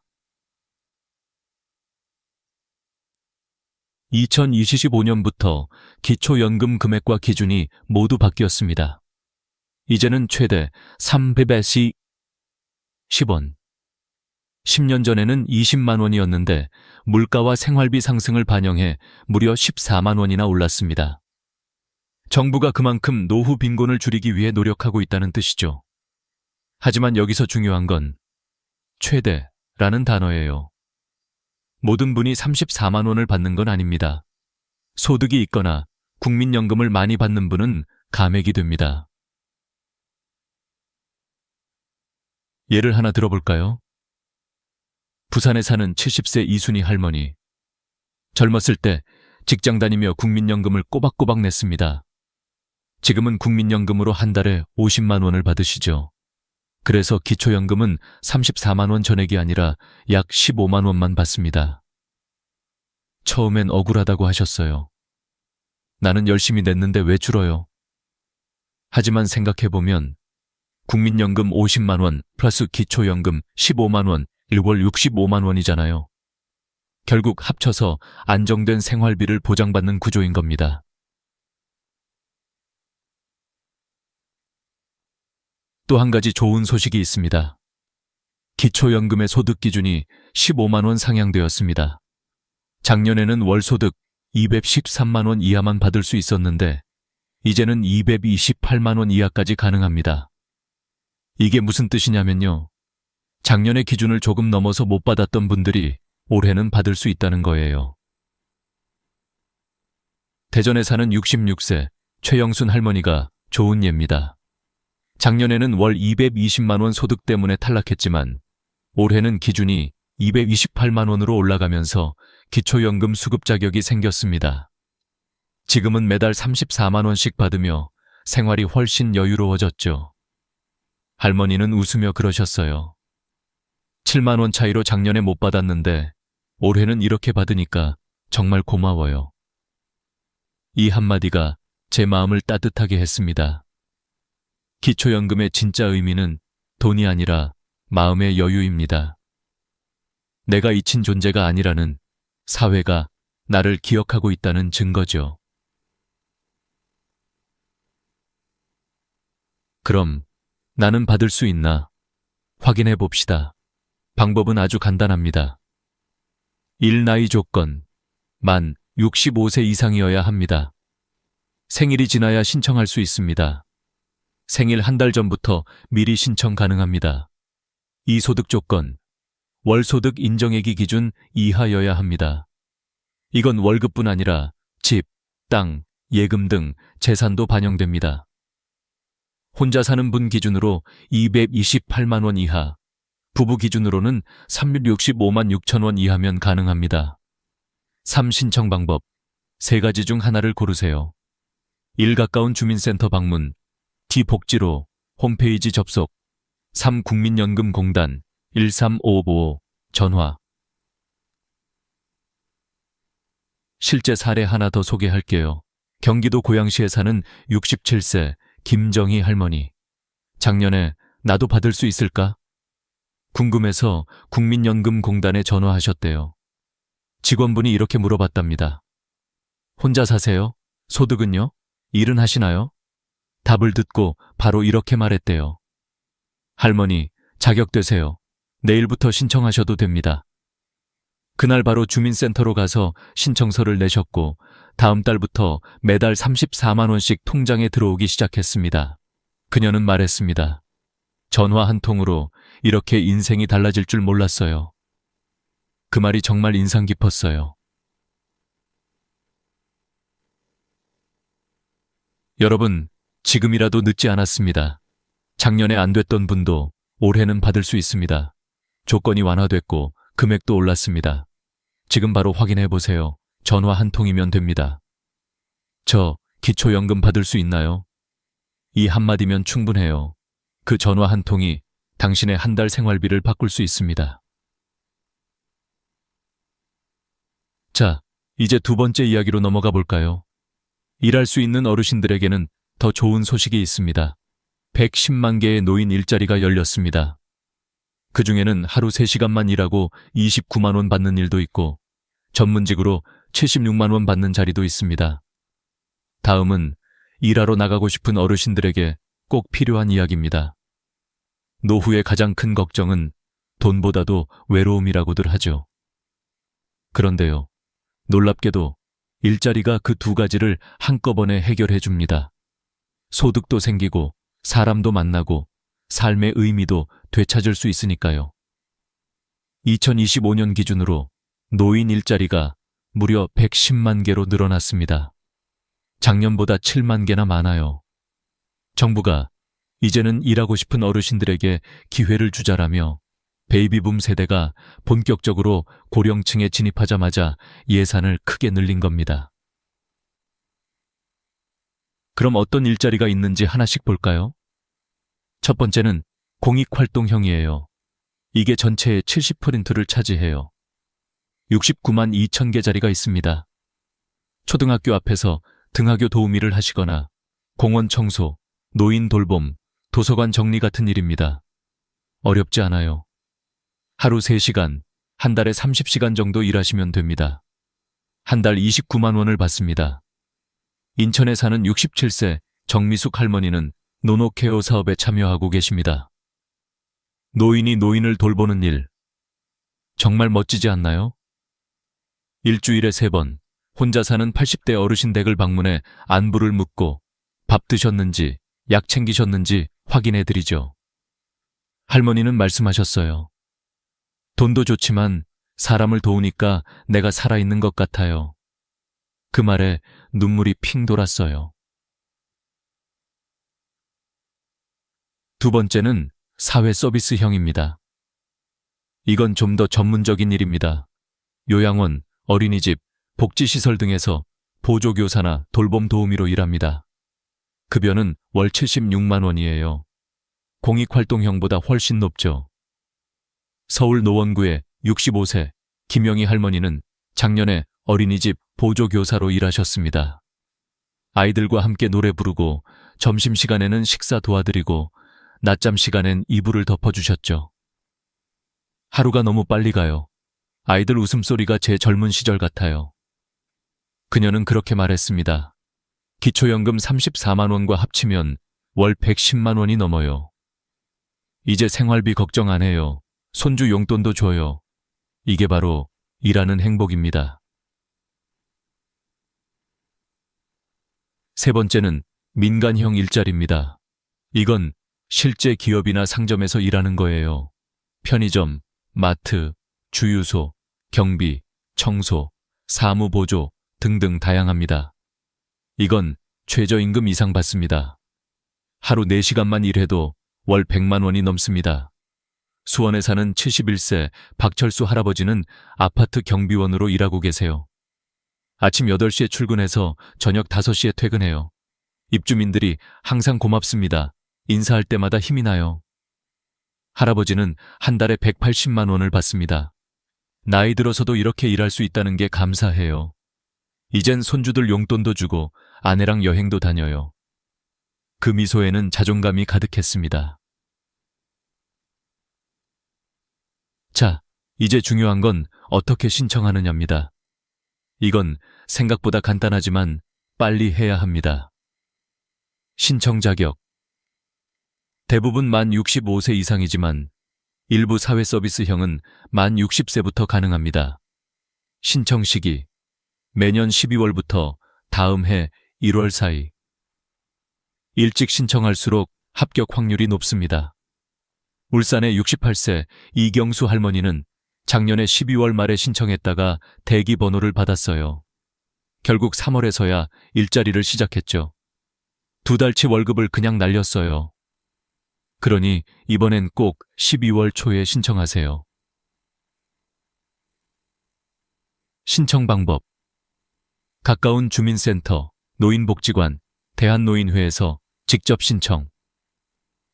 2025년부터 기초연금 금액과 기준이 모두 바뀌었습니다. 이제는 최대 310원. 10년 전에는 20만 원이었는데 물가와 생활비 상승을 반영해 무려 14만 원이나 올랐습니다. 정부가 그만큼 노후 빈곤을 줄이기 위해 노력하고 있다는 뜻이죠. 하지만 여기서 중요한 건 최대라는 단어예요. 모든 분이 34만 원을 받는 건 아닙니다. 소득이 있거나 국민연금을 많이 받는 분은 감액이 됩니다. 예를 하나 들어볼까요? 부산에 사는 70세 이순희 할머니. 젊었을 때 직장 다니며 국민연금을 꼬박꼬박 냈습니다. 지금은 국민연금으로 한 달에 50만 원을 받으시죠. 그래서 기초연금은 34만 원 전액이 아니라 약 15만 원만 받습니다. 처음엔 억울하다고 하셨어요. 나는 열심히 냈는데 왜 줄어요? 하지만 생각해보면 국민연금 50만 원 플러스 기초연금 15만 원, 1월 65만 원이잖아요. 결국 합쳐서 안정된 생활비를 보장받는 구조인 겁니다. 또 한 가지 좋은 소식이 있습니다. 기초연금의 소득 기준이 15만 원 상향되었습니다. 작년에는 월소득 213만 원 이하만 받을 수 있었는데 이제는 228만 원 이하까지 가능합니다. 이게 무슨 뜻이냐면요. 작년의 기준을 조금 넘어서 못 받았던 분들이 올해는 받을 수 있다는 거예요. 대전에 사는 66세 최영순 할머니가 좋은 예입니다. 작년에는 월 220만 원 소득 때문에 탈락했지만 올해는 기준이 228만 원으로 올라가면서 기초연금 수급 자격이 생겼습니다. 지금은 매달 34만 원씩 받으며 생활이 훨씬 여유로워졌죠. 할머니는 웃으며 그러셨어요. 7만 원 차이로 작년에 못 받았는데 올해는 이렇게 받으니까 정말 고마워요. 이 한마디가 제 마음을 따뜻하게 했습니다. 기초연금의 진짜 의미는 돈이 아니라 마음의 여유입니다. 내가 잊힌 존재가 아니라는, 사회가 나를 기억하고 있다는 증거죠. 그럼 나는 받을 수 있나? 확인해 봅시다. 방법은 아주 간단합니다. 1. 나이 조건. 만 65세 이상이어야 합니다. 생일이 지나야 신청할 수 있습니다. 생일 한 달 전부터 미리 신청 가능합니다. 2. 소득 조건. 월소득 인정액이 기준 이하여야 합니다. 이건 월급뿐 아니라 집, 땅, 예금 등 재산도 반영됩니다. 혼자 사는 분 기준으로 228만 원 이하, 부부 기준으로는 365만 6천 원 이하면 가능합니다. 3. 신청 방법. 3가지 중 하나를 고르세요. 1. 가까운 주민센터 방문. 2. 복지로 홈페이지 접속. 3. 국민연금공단 13555 전화. 실제 사례 하나 더 소개할게요. 경기도 고양시에 사는 67세 김정희 할머니. 작년에 나도 받을 수 있을까? 궁금해서 국민연금공단에 전화하셨대요. 직원분이 이렇게 물어봤답니다. 혼자 사세요? 소득은요? 일은 하시나요? 답을 듣고 바로 이렇게 말했대요. 할머니, 자격되세요. 내일부터 신청하셔도 됩니다. 그날 바로 주민센터로 가서 신청서를 내셨고 다음 달부터 매달 34만 원씩 통장에 들어오기 시작했습니다. 그녀는 말했습니다. 전화 한 통으로 이렇게 인생이 달라질 줄 몰랐어요. 그 말이 정말 인상 깊었어요. 여러분, 지금이라도 늦지 않았습니다. 작년에 안 됐던 분도 올해는 받을 수 있습니다. 조건이 완화됐고 금액도 올랐습니다. 지금 바로 확인해 보세요. 전화 한 통이면 됩니다. 저 기초연금 받을 수 있나요? 이 한마디면 충분해요. 그 전화 한 통이 당신의 한 달 생활비를 바꿀 수 있습니다. 자, 이제 두 번째 이야기로 넘어가 볼까요? 일할 수 있는 어르신들에게는 더 좋은 소식이 있습니다. 110만 개의 노인 일자리가 열렸습니다. 그중에는 하루 3시간만 일하고 29만 원 받는 일도 있고 전문직으로 76만 원 받는 자리도 있습니다. 다음은 일하러 나가고 싶은 어르신들에게 꼭 필요한 이야기입니다. 노후의 가장 큰 걱정은 돈보다도 외로움이라고들 하죠. 그런데요, 놀랍게도 일자리가 그 두 가지를 한꺼번에 해결해 줍니다. 소득도 생기고 사람도 만나고 삶의 의미도 되찾을 수 있으니까요. 2025년 기준으로 노인 일자리가 무려 110만 개로 늘어났습니다. 작년보다 7만 개나 많아요. 정부가 이제는 일하고 싶은 어르신들에게 기회를 주자라며 베이비붐 세대가 본격적으로 고령층에 진입하자마자 예산을 크게 늘린 겁니다. 그럼 어떤 일자리가 있는지 하나씩 볼까요? 첫 번째는 공익활동형이에요. 이게 전체의 70%를 차지해요. 69만 2천 개 자리가 있습니다. 초등학교 앞에서 등하교 도우미를 하시거나 공원 청소, 노인 돌봄, 도서관 정리 같은 일입니다. 어렵지 않아요. 하루 3시간, 한 달에 30시간 정도 일하시면 됩니다. 한 달 29만 원을 받습니다. 인천에 사는 67세 정미숙 할머니는 노노케어 사업에 참여하고 계십니다. 노인이 노인을 돌보는 일, 정말 멋지지 않나요? 일주일에 3번, 혼자 사는 80대 어르신 댁을 방문해 안부를 묻고 밥 드셨는지, 약 챙기셨는지 확인해드리죠. 할머니는 말씀하셨어요. 돈도 좋지만 사람을 도우니까 내가 살아있는 것 같아요. 그 말에 눈물이 핑 돌았어요. 두 번째는 사회 서비스형입니다. 이건 좀 더 전문적인 일입니다. 요양원, 어린이집, 복지시설 등에서 보조교사나 돌봄 도우미로 일합니다. 급여는 월 76만 원이에요. 공익활동형보다 훨씬 높죠. 서울 노원구의 65세 김영희 할머니는 작년에 어린이집 보조교사로 일하셨습니다. 아이들과 함께 노래 부르고 점심시간에는 식사 도와드리고 낮잠 시간엔 이불을 덮어주셨죠. 하루가 너무 빨리 가요. 아이들 웃음소리가 제 젊은 시절 같아요. 그녀는 그렇게 말했습니다. 기초연금 34만 원과 합치면 월 110만 원이 넘어요. 이제 생활비 걱정 안 해요. 손주 용돈도 줘요. 이게 바로 일하는 행복입니다. 세 번째는 민간형 일자리입니다. 이건 실제 기업이나 상점에서 일하는 거예요. 편의점, 마트, 주유소, 경비, 청소, 사무보조 등등 다양합니다. 이건 최저임금 이상 받습니다. 하루 4시간만 일해도 월 100만 원이 넘습니다. 수원에 사는 71세 박철수 할아버지는 아파트 경비원으로 일하고 계세요. 아침 8시에 출근해서 저녁 5시에 퇴근해요. 입주민들이 항상 고맙습니다. 인사할 때마다 힘이 나요. 할아버지는 한 달에 180만 원을 받습니다. 나이 들어서도 이렇게 일할 수 있다는 게 감사해요. 이젠 손주들 용돈도 주고 아내랑 여행도 다녀요. 그 미소에는 자존감이 가득했습니다. 자, 이제 중요한 건 어떻게 신청하느냐입니다. 이건 생각보다 간단하지만 빨리 해야 합니다. 신청 자격. 대부분 만 65세 이상이지만 일부 사회 서비스형은 만 60세부터 가능합니다. 신청 시기. 매년 12월부터 다음 해 1월 사이. 일찍 신청할수록 합격 확률이 높습니다. 울산의 68세 이경수 할머니는 작년에 12월 말에 신청했다가 대기 번호를 받았어요. 결국 3월에서야 일자리를 시작했죠. 2달치 월급을 그냥 날렸어요. 그러니 이번엔 꼭 12월 초에 신청하세요. 신청 방법. 가까운 주민센터, 노인복지관, 대한노인회에서 직접 신청.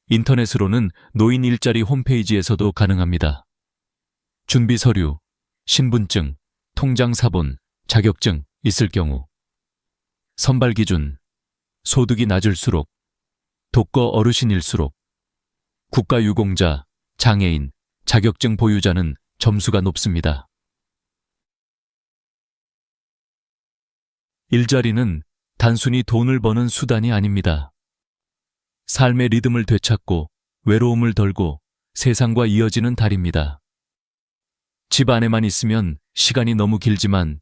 인터넷으로는 노인 일자리 홈페이지에서도 가능합니다. 준비 서류, 신분증, 통장 사본, 자격증 있을 경우, 선발 기준, 소득이 낮을수록, 독거 어르신일수록, 국가유공자, 장애인, 자격증 보유자는 점수가 높습니다. 일자리는 단순히 돈을 버는 수단이 아닙니다. 삶의 리듬을 되찾고 외로움을 덜고 세상과 이어지는 달입니다. 집 안에만 있으면 시간이 너무 길지만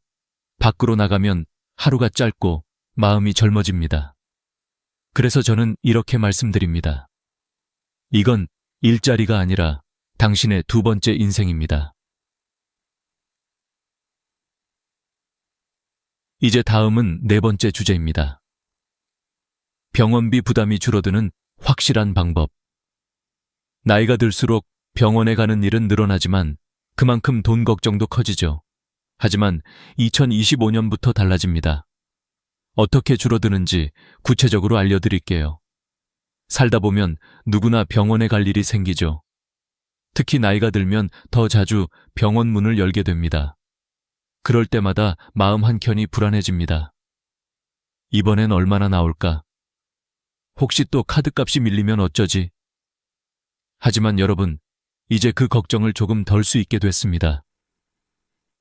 밖으로 나가면 하루가 짧고 마음이 젊어집니다. 그래서 저는 이렇게 말씀드립니다. 이건 일자리가 아니라 당신의 두 번째 인생입니다. 이제 다음은 네 번째 주제입니다. 병원비 부담이 줄어드는 확실한 방법. 나이가 들수록 병원에 가는 일은 늘어나지만 그만큼 돈 걱정도 커지죠. 하지만 2025년부터 달라집니다. 어떻게 줄어드는지 구체적으로 알려드릴게요. 살다 보면 누구나 병원에 갈 일이 생기죠. 특히 나이가 들면 더 자주 병원 문을 열게 됩니다. 그럴 때마다 마음 한켠이 불안해집니다. 이번엔 얼마나 나올까? 혹시 또 카드값이 밀리면 어쩌지? 하지만 여러분, 이제 그 걱정을 조금 덜 수 있게 됐습니다.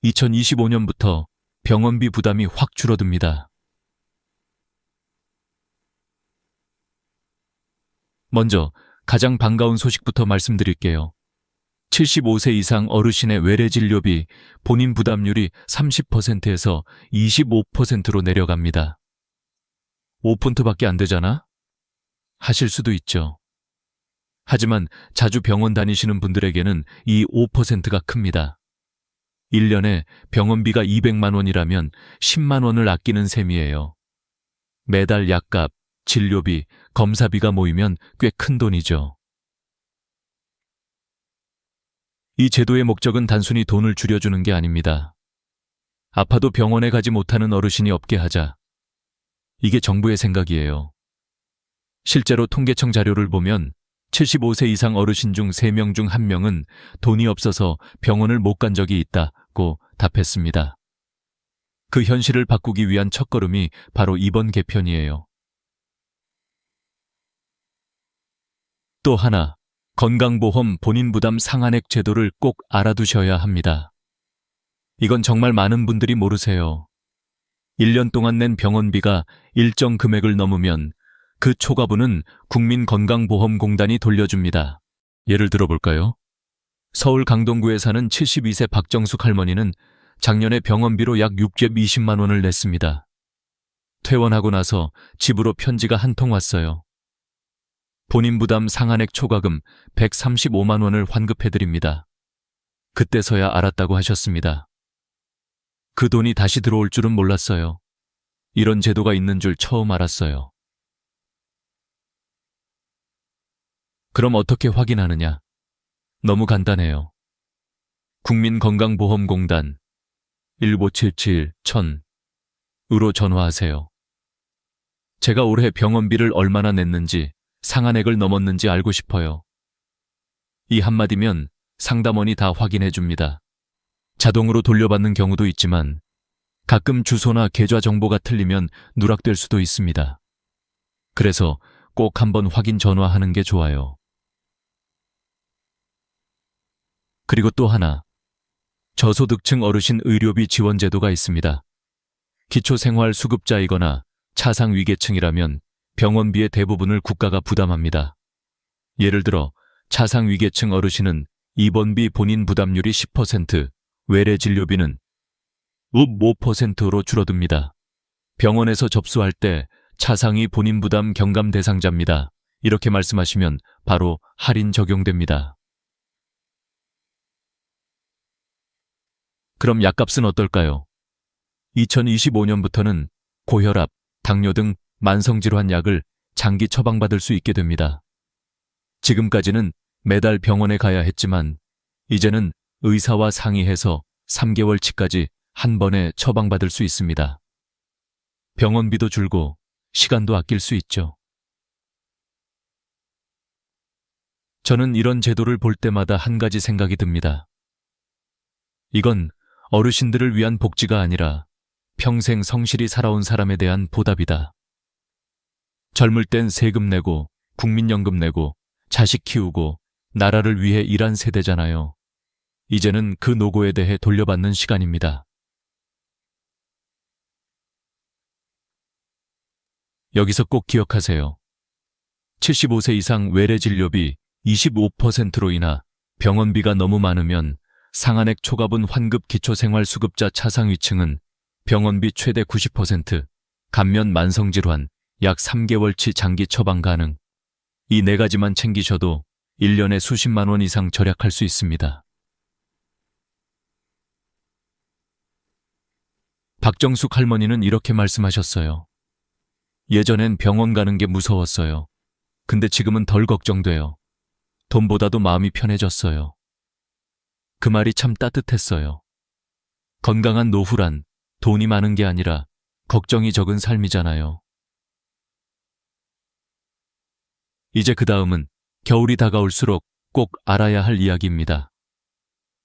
2025년부터 병원비 부담이 확 줄어듭니다. 먼저 가장 반가운 소식부터 말씀드릴게요. 75세 이상 어르신의 외래진료비 본인 부담률이 30%에서 25%로 내려갑니다. 5%밖에 안 되잖아? 하실 수도 있죠. 하지만 자주 병원 다니시는 분들에게는 이 5%가 큽니다. 1년에 병원비가 200만 원이라면 10만 원을 아끼는 셈이에요. 매달 약값, 진료비, 검사비가 모이면 꽤 큰 돈이죠. 이 제도의 목적은 단순히 돈을 줄여주는 게 아닙니다. 아파도 병원에 가지 못하는 어르신이 없게 하자. 이게 정부의 생각이에요. 실제로 통계청 자료를 보면 75세 이상 어르신 중 3명 중 1명은 돈이 없어서 병원을 못 간 적이 있다고 답했습니다. 그 현실을 바꾸기 위한 첫걸음이 바로 이번 개편이에요. 또 하나, 건강보험 본인 부담 상한액 제도를 꼭 알아두셔야 합니다. 이건 정말 많은 분들이 모르세요. 1년 동안 낸 병원비가 일정 금액을 넘으면 그 초과분은 국민건강보험공단이 돌려줍니다. 예를 들어볼까요? 서울 강동구에 사는 72세 박정숙 할머니는 작년에 병원비로 약 620만 원을 냈습니다. 퇴원하고 나서 집으로 편지가 한 통 왔어요. 본인 부담 상한액 초과금 135만 원을 환급해드립니다. 그때서야 알았다고 하셨습니다. 그 돈이 다시 들어올 줄은 몰랐어요. 이런 제도가 있는 줄 처음 알았어요. 그럼 어떻게 확인하느냐? 너무 간단해요. 국민건강보험공단 1577-1000으로 전화하세요. 제가 올해 병원비를 얼마나 냈는지, 상한액을 넘었는지 알고 싶어요. 이 한마디면 상담원이 다 확인해 줍니다. 자동으로 돌려받는 경우도 있지만 가끔 주소나 계좌 정보가 틀리면 누락될 수도 있습니다. 그래서 꼭 한번 확인 전화하는 게 좋아요. 그리고 또 하나, 저소득층 어르신 의료비 지원 제도가 있습니다. 기초생활수급자이거나 차상위계층이라면 병원비의 대부분을 국가가 부담합니다. 예를 들어 차상위계층 어르신은 입원비 본인 부담률이 10%, 외래진료비는 5%로 줄어듭니다. 병원에서 접수할 때 차상위 본인 부담 경감 대상자입니다. 이렇게 말씀하시면 바로 할인 적용됩니다. 그럼 약값은 어떨까요? 2025년부터는 고혈압, 당뇨 등 만성질환 약을 장기 처방받을 수 있게 됩니다. 지금까지는 매달 병원에 가야 했지만 이제는 의사와 상의해서 3개월치까지 한 번에 처방받을 수 있습니다. 병원비도 줄고 시간도 아낄 수 있죠. 저는 이런 제도를 볼 때마다 한 가지 생각이 듭니다. 이건 어르신들을 위한 복지가 아니라 평생 성실히 살아온 사람에 대한 보답이다. 젊을 땐 세금 내고 국민연금 내고 자식 키우고 나라를 위해 일한 세대잖아요. 이제는 그 노고에 대해 돌려받는 시간입니다. 여기서 꼭 기억하세요. 75세 이상 외래 진료비 25%로 인하 병원비가 너무 많으면 상한액 초과분 환급 기초생활수급자 차상위층은 병원비 최대 90%, 감면 만성질환 약 3개월치 장기 처방 가능. 이 네 가지만 챙기셔도 1년에 수십만 원 이상 절약할 수 있습니다. 박정숙 할머니는 이렇게 말씀하셨어요. 예전엔 병원 가는 게 무서웠어요. 근데 지금은 덜 걱정돼요. 돈보다도 마음이 편해졌어요. 그 말이 참 따뜻했어요. 건강한 노후란 돈이 많은 게 아니라 걱정이 적은 삶이잖아요. 이제 그 다음은 겨울이 다가올수록 꼭 알아야 할 이야기입니다.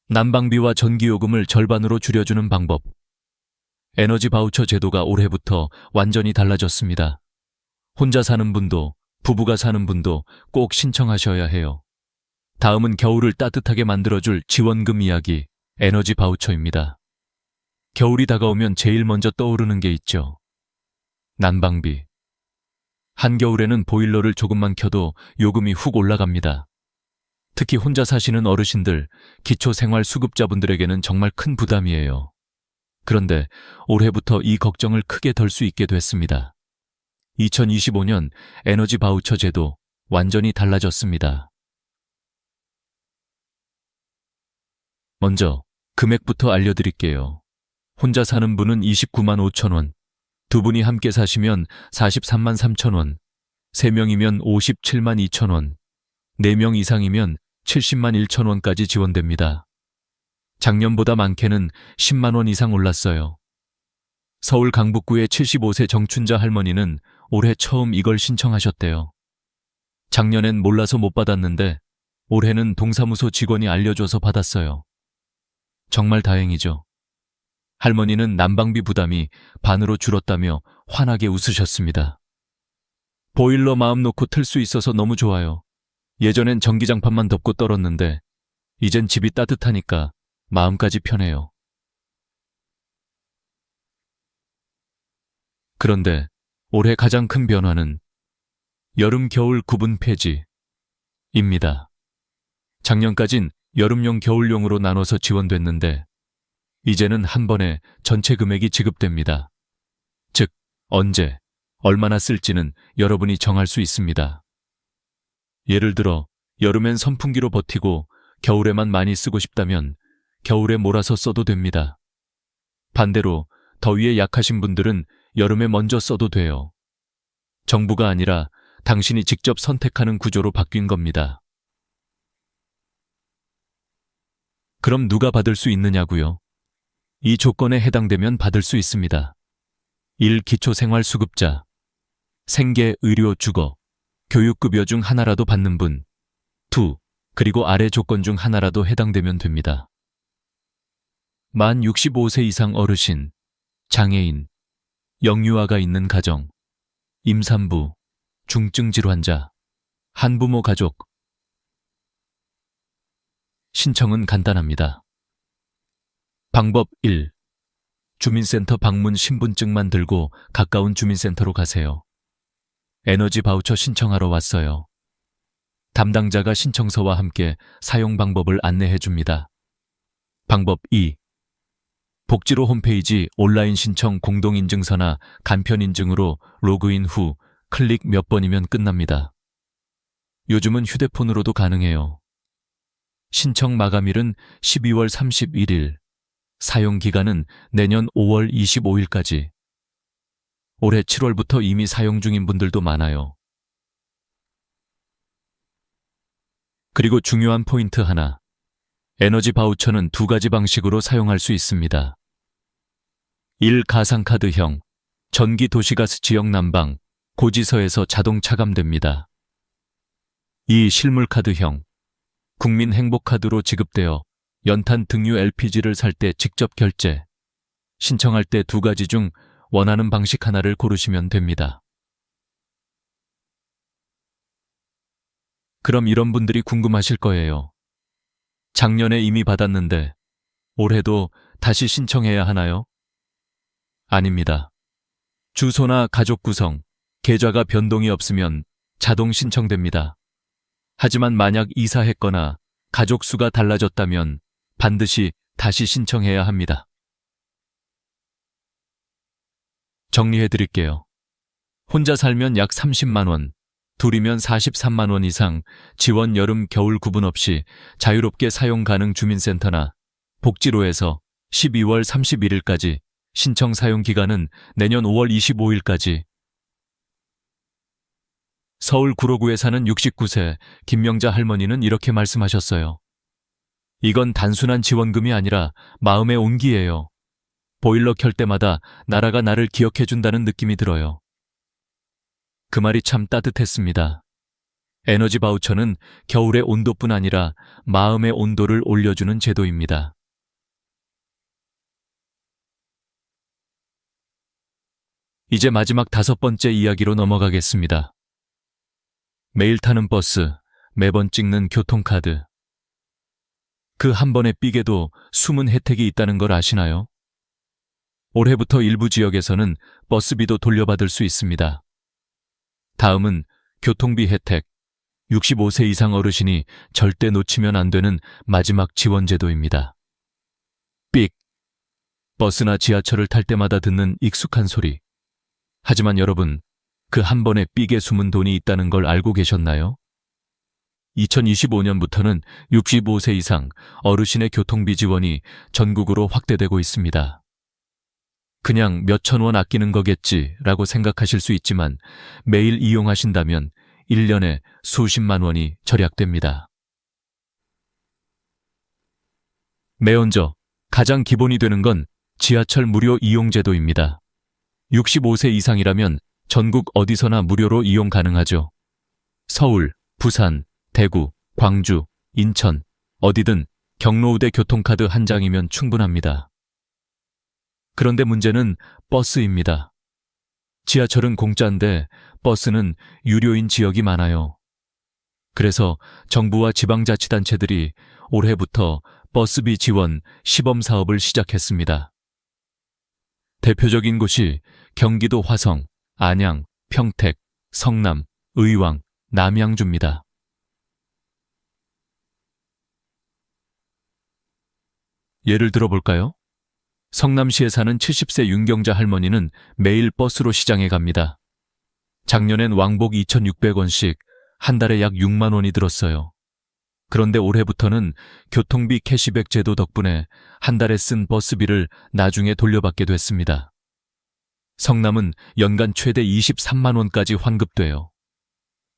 난방비와 전기요금을 절반으로 줄여주는 방법. 에너지 바우처 제도가 올해부터 완전히 달라졌습니다. 혼자 사는 분도 부부가 사는 분도 꼭 신청하셔야 해요. 다음은 겨울을 따뜻하게 만들어줄 지원금 이야기, 에너지 바우처입니다. 겨울이 다가오면 제일 먼저 떠오르는 게 있죠. 난방비. 한겨울에는 보일러를 조금만 켜도 요금이 훅 올라갑니다. 특히 혼자 사시는 어르신들, 기초생활수급자분들에게는 정말 큰 부담이에요. 그런데 올해부터 이 걱정을 크게 덜 수 있게 됐습니다. 2025년 에너지 바우처 제도 완전히 달라졌습니다. 먼저 금액부터 알려드릴게요. 혼자 사는 분은 29만 5천 원, 두 분이 함께 사시면 43만 3천 원, 3명이면 57만 2천 원, 4명 이상이면 70만 1천 원까지 지원됩니다. 작년보다 많게는 10만 원 이상 올랐어요. 서울 강북구의 75세 정춘자 할머니는 올해 처음 이걸 신청하셨대요. 작년엔 몰라서 못 받았는데 올해는 동사무소 직원이 알려줘서 받았어요. 정말 다행이죠. 할머니는 난방비 부담이 반으로 줄었다며 환하게 웃으셨습니다. 보일러 마음 놓고 틀 수 있어서 너무 좋아요. 예전엔 전기장판만 덮고 떨었는데 이젠 집이 따뜻하니까 마음까지 편해요. 그런데 올해 가장 큰 변화는 여름 겨울 구분 폐지입니다. 작년까진 여름용 겨울용으로 나눠서 지원됐는데 이제는 한 번에 전체 금액이 지급됩니다. 즉, 언제, 얼마나 쓸지는 여러분이 정할 수 있습니다. 예를 들어 여름엔 선풍기로 버티고 겨울에만 많이 쓰고 싶다면 겨울에 몰아서 써도 됩니다. 반대로 더위에 약하신 분들은 여름에 먼저 써도 돼요. 정부가 아니라 당신이 직접 선택하는 구조로 바뀐 겁니다. 그럼 누가 받을 수 있느냐고요? 이 조건에 해당되면 받을 수 있습니다. 1. 기초생활수급자. 생계, 의료, 주거, 교육급여 중 하나라도 받는 분. 2. 그리고 아래 조건 중 하나라도 해당되면 됩니다. 만 65세 이상 어르신, 장애인, 영유아가 있는 가정, 임산부, 중증질환자, 한부모 가족. 신청은 간단합니다. 방법 1. 주민센터 방문 신분증만 들고 가까운 주민센터로 가세요. 에너지 바우처 신청하러 왔어요. 담당자가 신청서와 함께 사용 방법을 안내해 줍니다. 방법 2. 복지로 홈페이지 온라인 신청 공동인증서나 간편인증으로 로그인 후 클릭 몇 번이면 끝납니다. 요즘은 휴대폰으로도 가능해요. 신청 마감일은 12월 31일, 사용 기간은 내년 5월 25일까지. 올해 7월부터 이미 사용 중인 분들도 많아요. 그리고 중요한 포인트 하나. 에너지 바우처는 두 가지 방식으로 사용할 수 있습니다. 1. 가상카드형, 전기 도시가스 지역 난방, 고지서에서 자동 차감됩니다. 2. 실물카드형, 국민행복카드로 지급되어 연탄 등유 LPG를 살 때 직접 결제, 신청할 때 두 가지 중 원하는 방식 하나를 고르시면 됩니다. 그럼 이런 분들이 궁금하실 거예요. 작년에 이미 받았는데 올해도 다시 신청해야 하나요? 아닙니다. 주소나 가족 구성, 계좌가 변동이 없으면 자동 신청됩니다. 하지만 만약 이사했거나 가족 수가 달라졌다면 반드시 다시 신청해야 합니다. 정리해 드릴게요. 혼자 살면 약 30만 원, 둘이면 43만 원 이상 지원 여름 겨울 구분 없이 자유롭게 사용 가능 주민센터나 복지로에서 12월 31일까지, 신청 사용 기간은 내년 5월 25일까지. 서울 구로구에 사는 69세 김명자 할머니는 이렇게 말씀하셨어요. 이건 단순한 지원금이 아니라 마음의 온기예요. 보일러 켤 때마다 나라가 나를 기억해준다는 느낌이 들어요. 그 말이 참 따뜻했습니다. 에너지 바우처는 겨울의 온도뿐 아니라 마음의 온도를 올려주는 제도입니다. 이제 마지막 5번째 이야기로 넘어가겠습니다. 매일 타는 버스, 매번 찍는 교통카드. 그 한 번의 삑에도 숨은 혜택이 있다는 걸 아시나요? 올해부터 일부 지역에서는 버스비도 돌려받을 수 있습니다. 다음은 교통비 혜택. 65세 이상 어르신이 절대 놓치면 안 되는 마지막 지원 제도입니다. 삑. 버스나 지하철을 탈 때마다 듣는 익숙한 소리. 하지만 여러분, 그 한 번의 삑에 숨은 돈이 있다는 걸 알고 계셨나요? 2025년부터는 65세 이상 어르신의 교통비 지원이 전국으로 확대되고 있습니다. 그냥 몇천 원 아끼는 거겠지라고 생각하실 수 있지만 매일 이용하신다면 1년에 수십만 원이 절약됩니다. 매언저, 가장 기본이 되는 건 지하철 무료 이용 제도입니다. 65세 이상이라면 전국 어디서나 무료로 이용 가능하죠. 서울, 부산, 대구, 광주, 인천, 어디든 경로우대 교통카드 한 장이면 충분합니다. 그런데 문제는 버스입니다. 지하철은 공짜인데 버스는 유료인 지역이 많아요. 그래서 정부와 지방자치단체들이 올해부터 버스비 지원 시범 사업을 시작했습니다. 대표적인 곳이 경기도 화성, 안양, 평택, 성남, 의왕, 남양주입니다. 예를 들어볼까요? 성남시에 사는 70세 윤경자 할머니는 매일 버스로 시장에 갑니다. 작년엔 왕복 2,600원씩 한 달에 약 6만 원이 들었어요. 그런데 올해부터는 교통비 캐시백 제도 덕분에 한 달에 쓴 버스비를 나중에 돌려받게 됐습니다. 성남은 연간 최대 23만 원까지 환급돼요.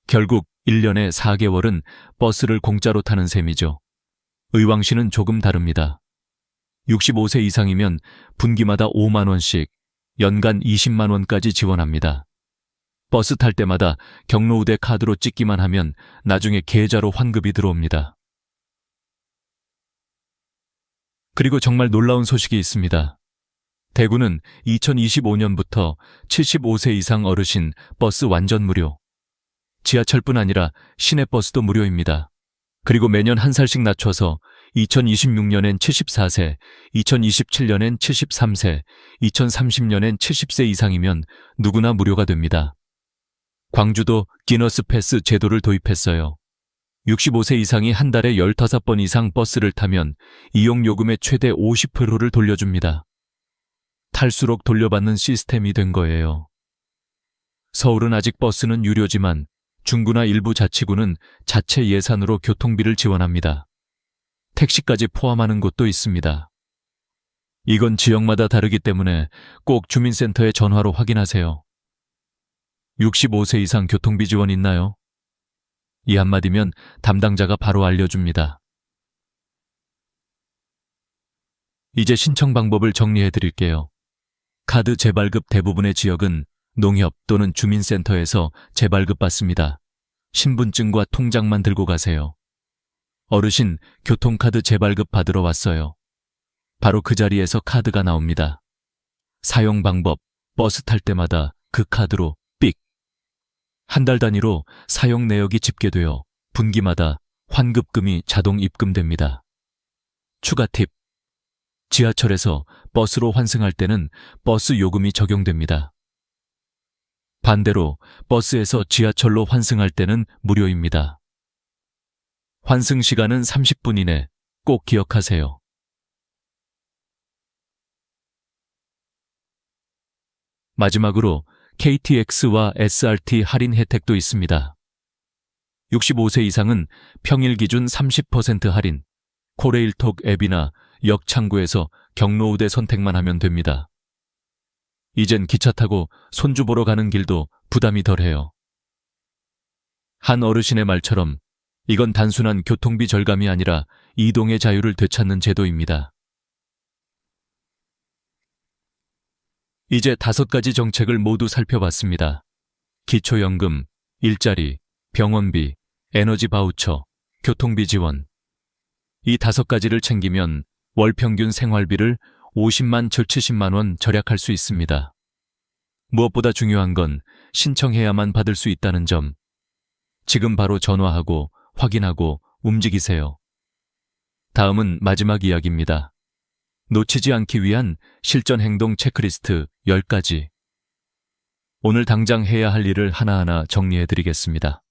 결국 1년에 4개월은 버스를 공짜로 타는 셈이죠. 의왕시는 조금 다릅니다. 65세 이상이면 분기마다 5만 원씩, 연간 20만 원까지 지원합니다. 버스 탈 때마다 경로우대 카드로 찍기만 하면 나중에 계좌로 환급이 들어옵니다. 그리고 정말 놀라운 소식이 있습니다. 대구는 2025년부터 75세 이상 어르신 버스 완전 무료. 지하철뿐 아니라 시내버스도 무료입니다. 그리고 매년 한 살씩 낮춰서 2026년엔 74세, 2027년엔 73세, 2030년엔 70세 이상이면 누구나 무료가 됩니다. 광주도 기너스 패스 제도를 도입했어요. 65세 이상이 한 달에 15번 이상 버스를 타면 이용요금의 최대 50%를 돌려줍니다. 탈수록 돌려받는 시스템이 된 거예요. 서울은 아직 버스는 유료지만 중구나 일부 자치구는 자체 예산으로 교통비를 지원합니다. 택시까지 포함하는 곳도 있습니다. 이건 지역마다 다르기 때문에 꼭 주민센터에 전화로 확인하세요. 65세 이상 교통비 지원 있나요? 이 한마디면 담당자가 바로 알려줍니다. 이제 신청 방법을 정리해 드릴게요. 카드 재발급 대부분의 지역은 농협 또는 주민센터에서 재발급 받습니다. 신분증과 통장만 들고 가세요. 어르신 교통카드 재발급 받으러 왔어요. 바로 그 자리에서 카드가 나옵니다. 사용 방법, 버스 탈 때마다 그 카드로 삑. 한 달 단위로 사용 내역이 집계되어 분기마다 환급금이 자동 입금됩니다. 추가 팁. 지하철에서 버스로 환승할 때는 버스 요금이 적용됩니다. 반대로 버스에서 지하철로 환승할 때는 무료입니다. 환승 시간은 30분 이내 꼭 기억하세요. 마지막으로 KTX와 SRT 할인 혜택도 있습니다. 65세 이상은 평일 기준 30% 할인, 코레일톡 앱이나 역 창구에서 경로우대 선택만 하면 됩니다. 이젠 기차 타고 손주 보러 가는 길도 부담이 덜해요. 한 어르신의 말처럼 이건 단순한 교통비 절감이 아니라 이동의 자유를 되찾는 제도입니다. 이제 5가지 정책을 모두 살펴봤습니다. 기초연금, 일자리, 병원비, 에너지 바우처, 교통비 지원. 이 5가지를 챙기면 월 평균 생활비를 50만 70만 원 절약할 수 있습니다. 무엇보다 중요한 건 신청해야만 받을 수 있다는 점. 지금 바로 전화하고 확인하고 움직이세요. 다음은 마지막 이야기입니다. 놓치지 않기 위한 실전 행동 체크리스트 10가지. 오늘 당장 해야 할 일을 하나하나 정리해 드리겠습니다.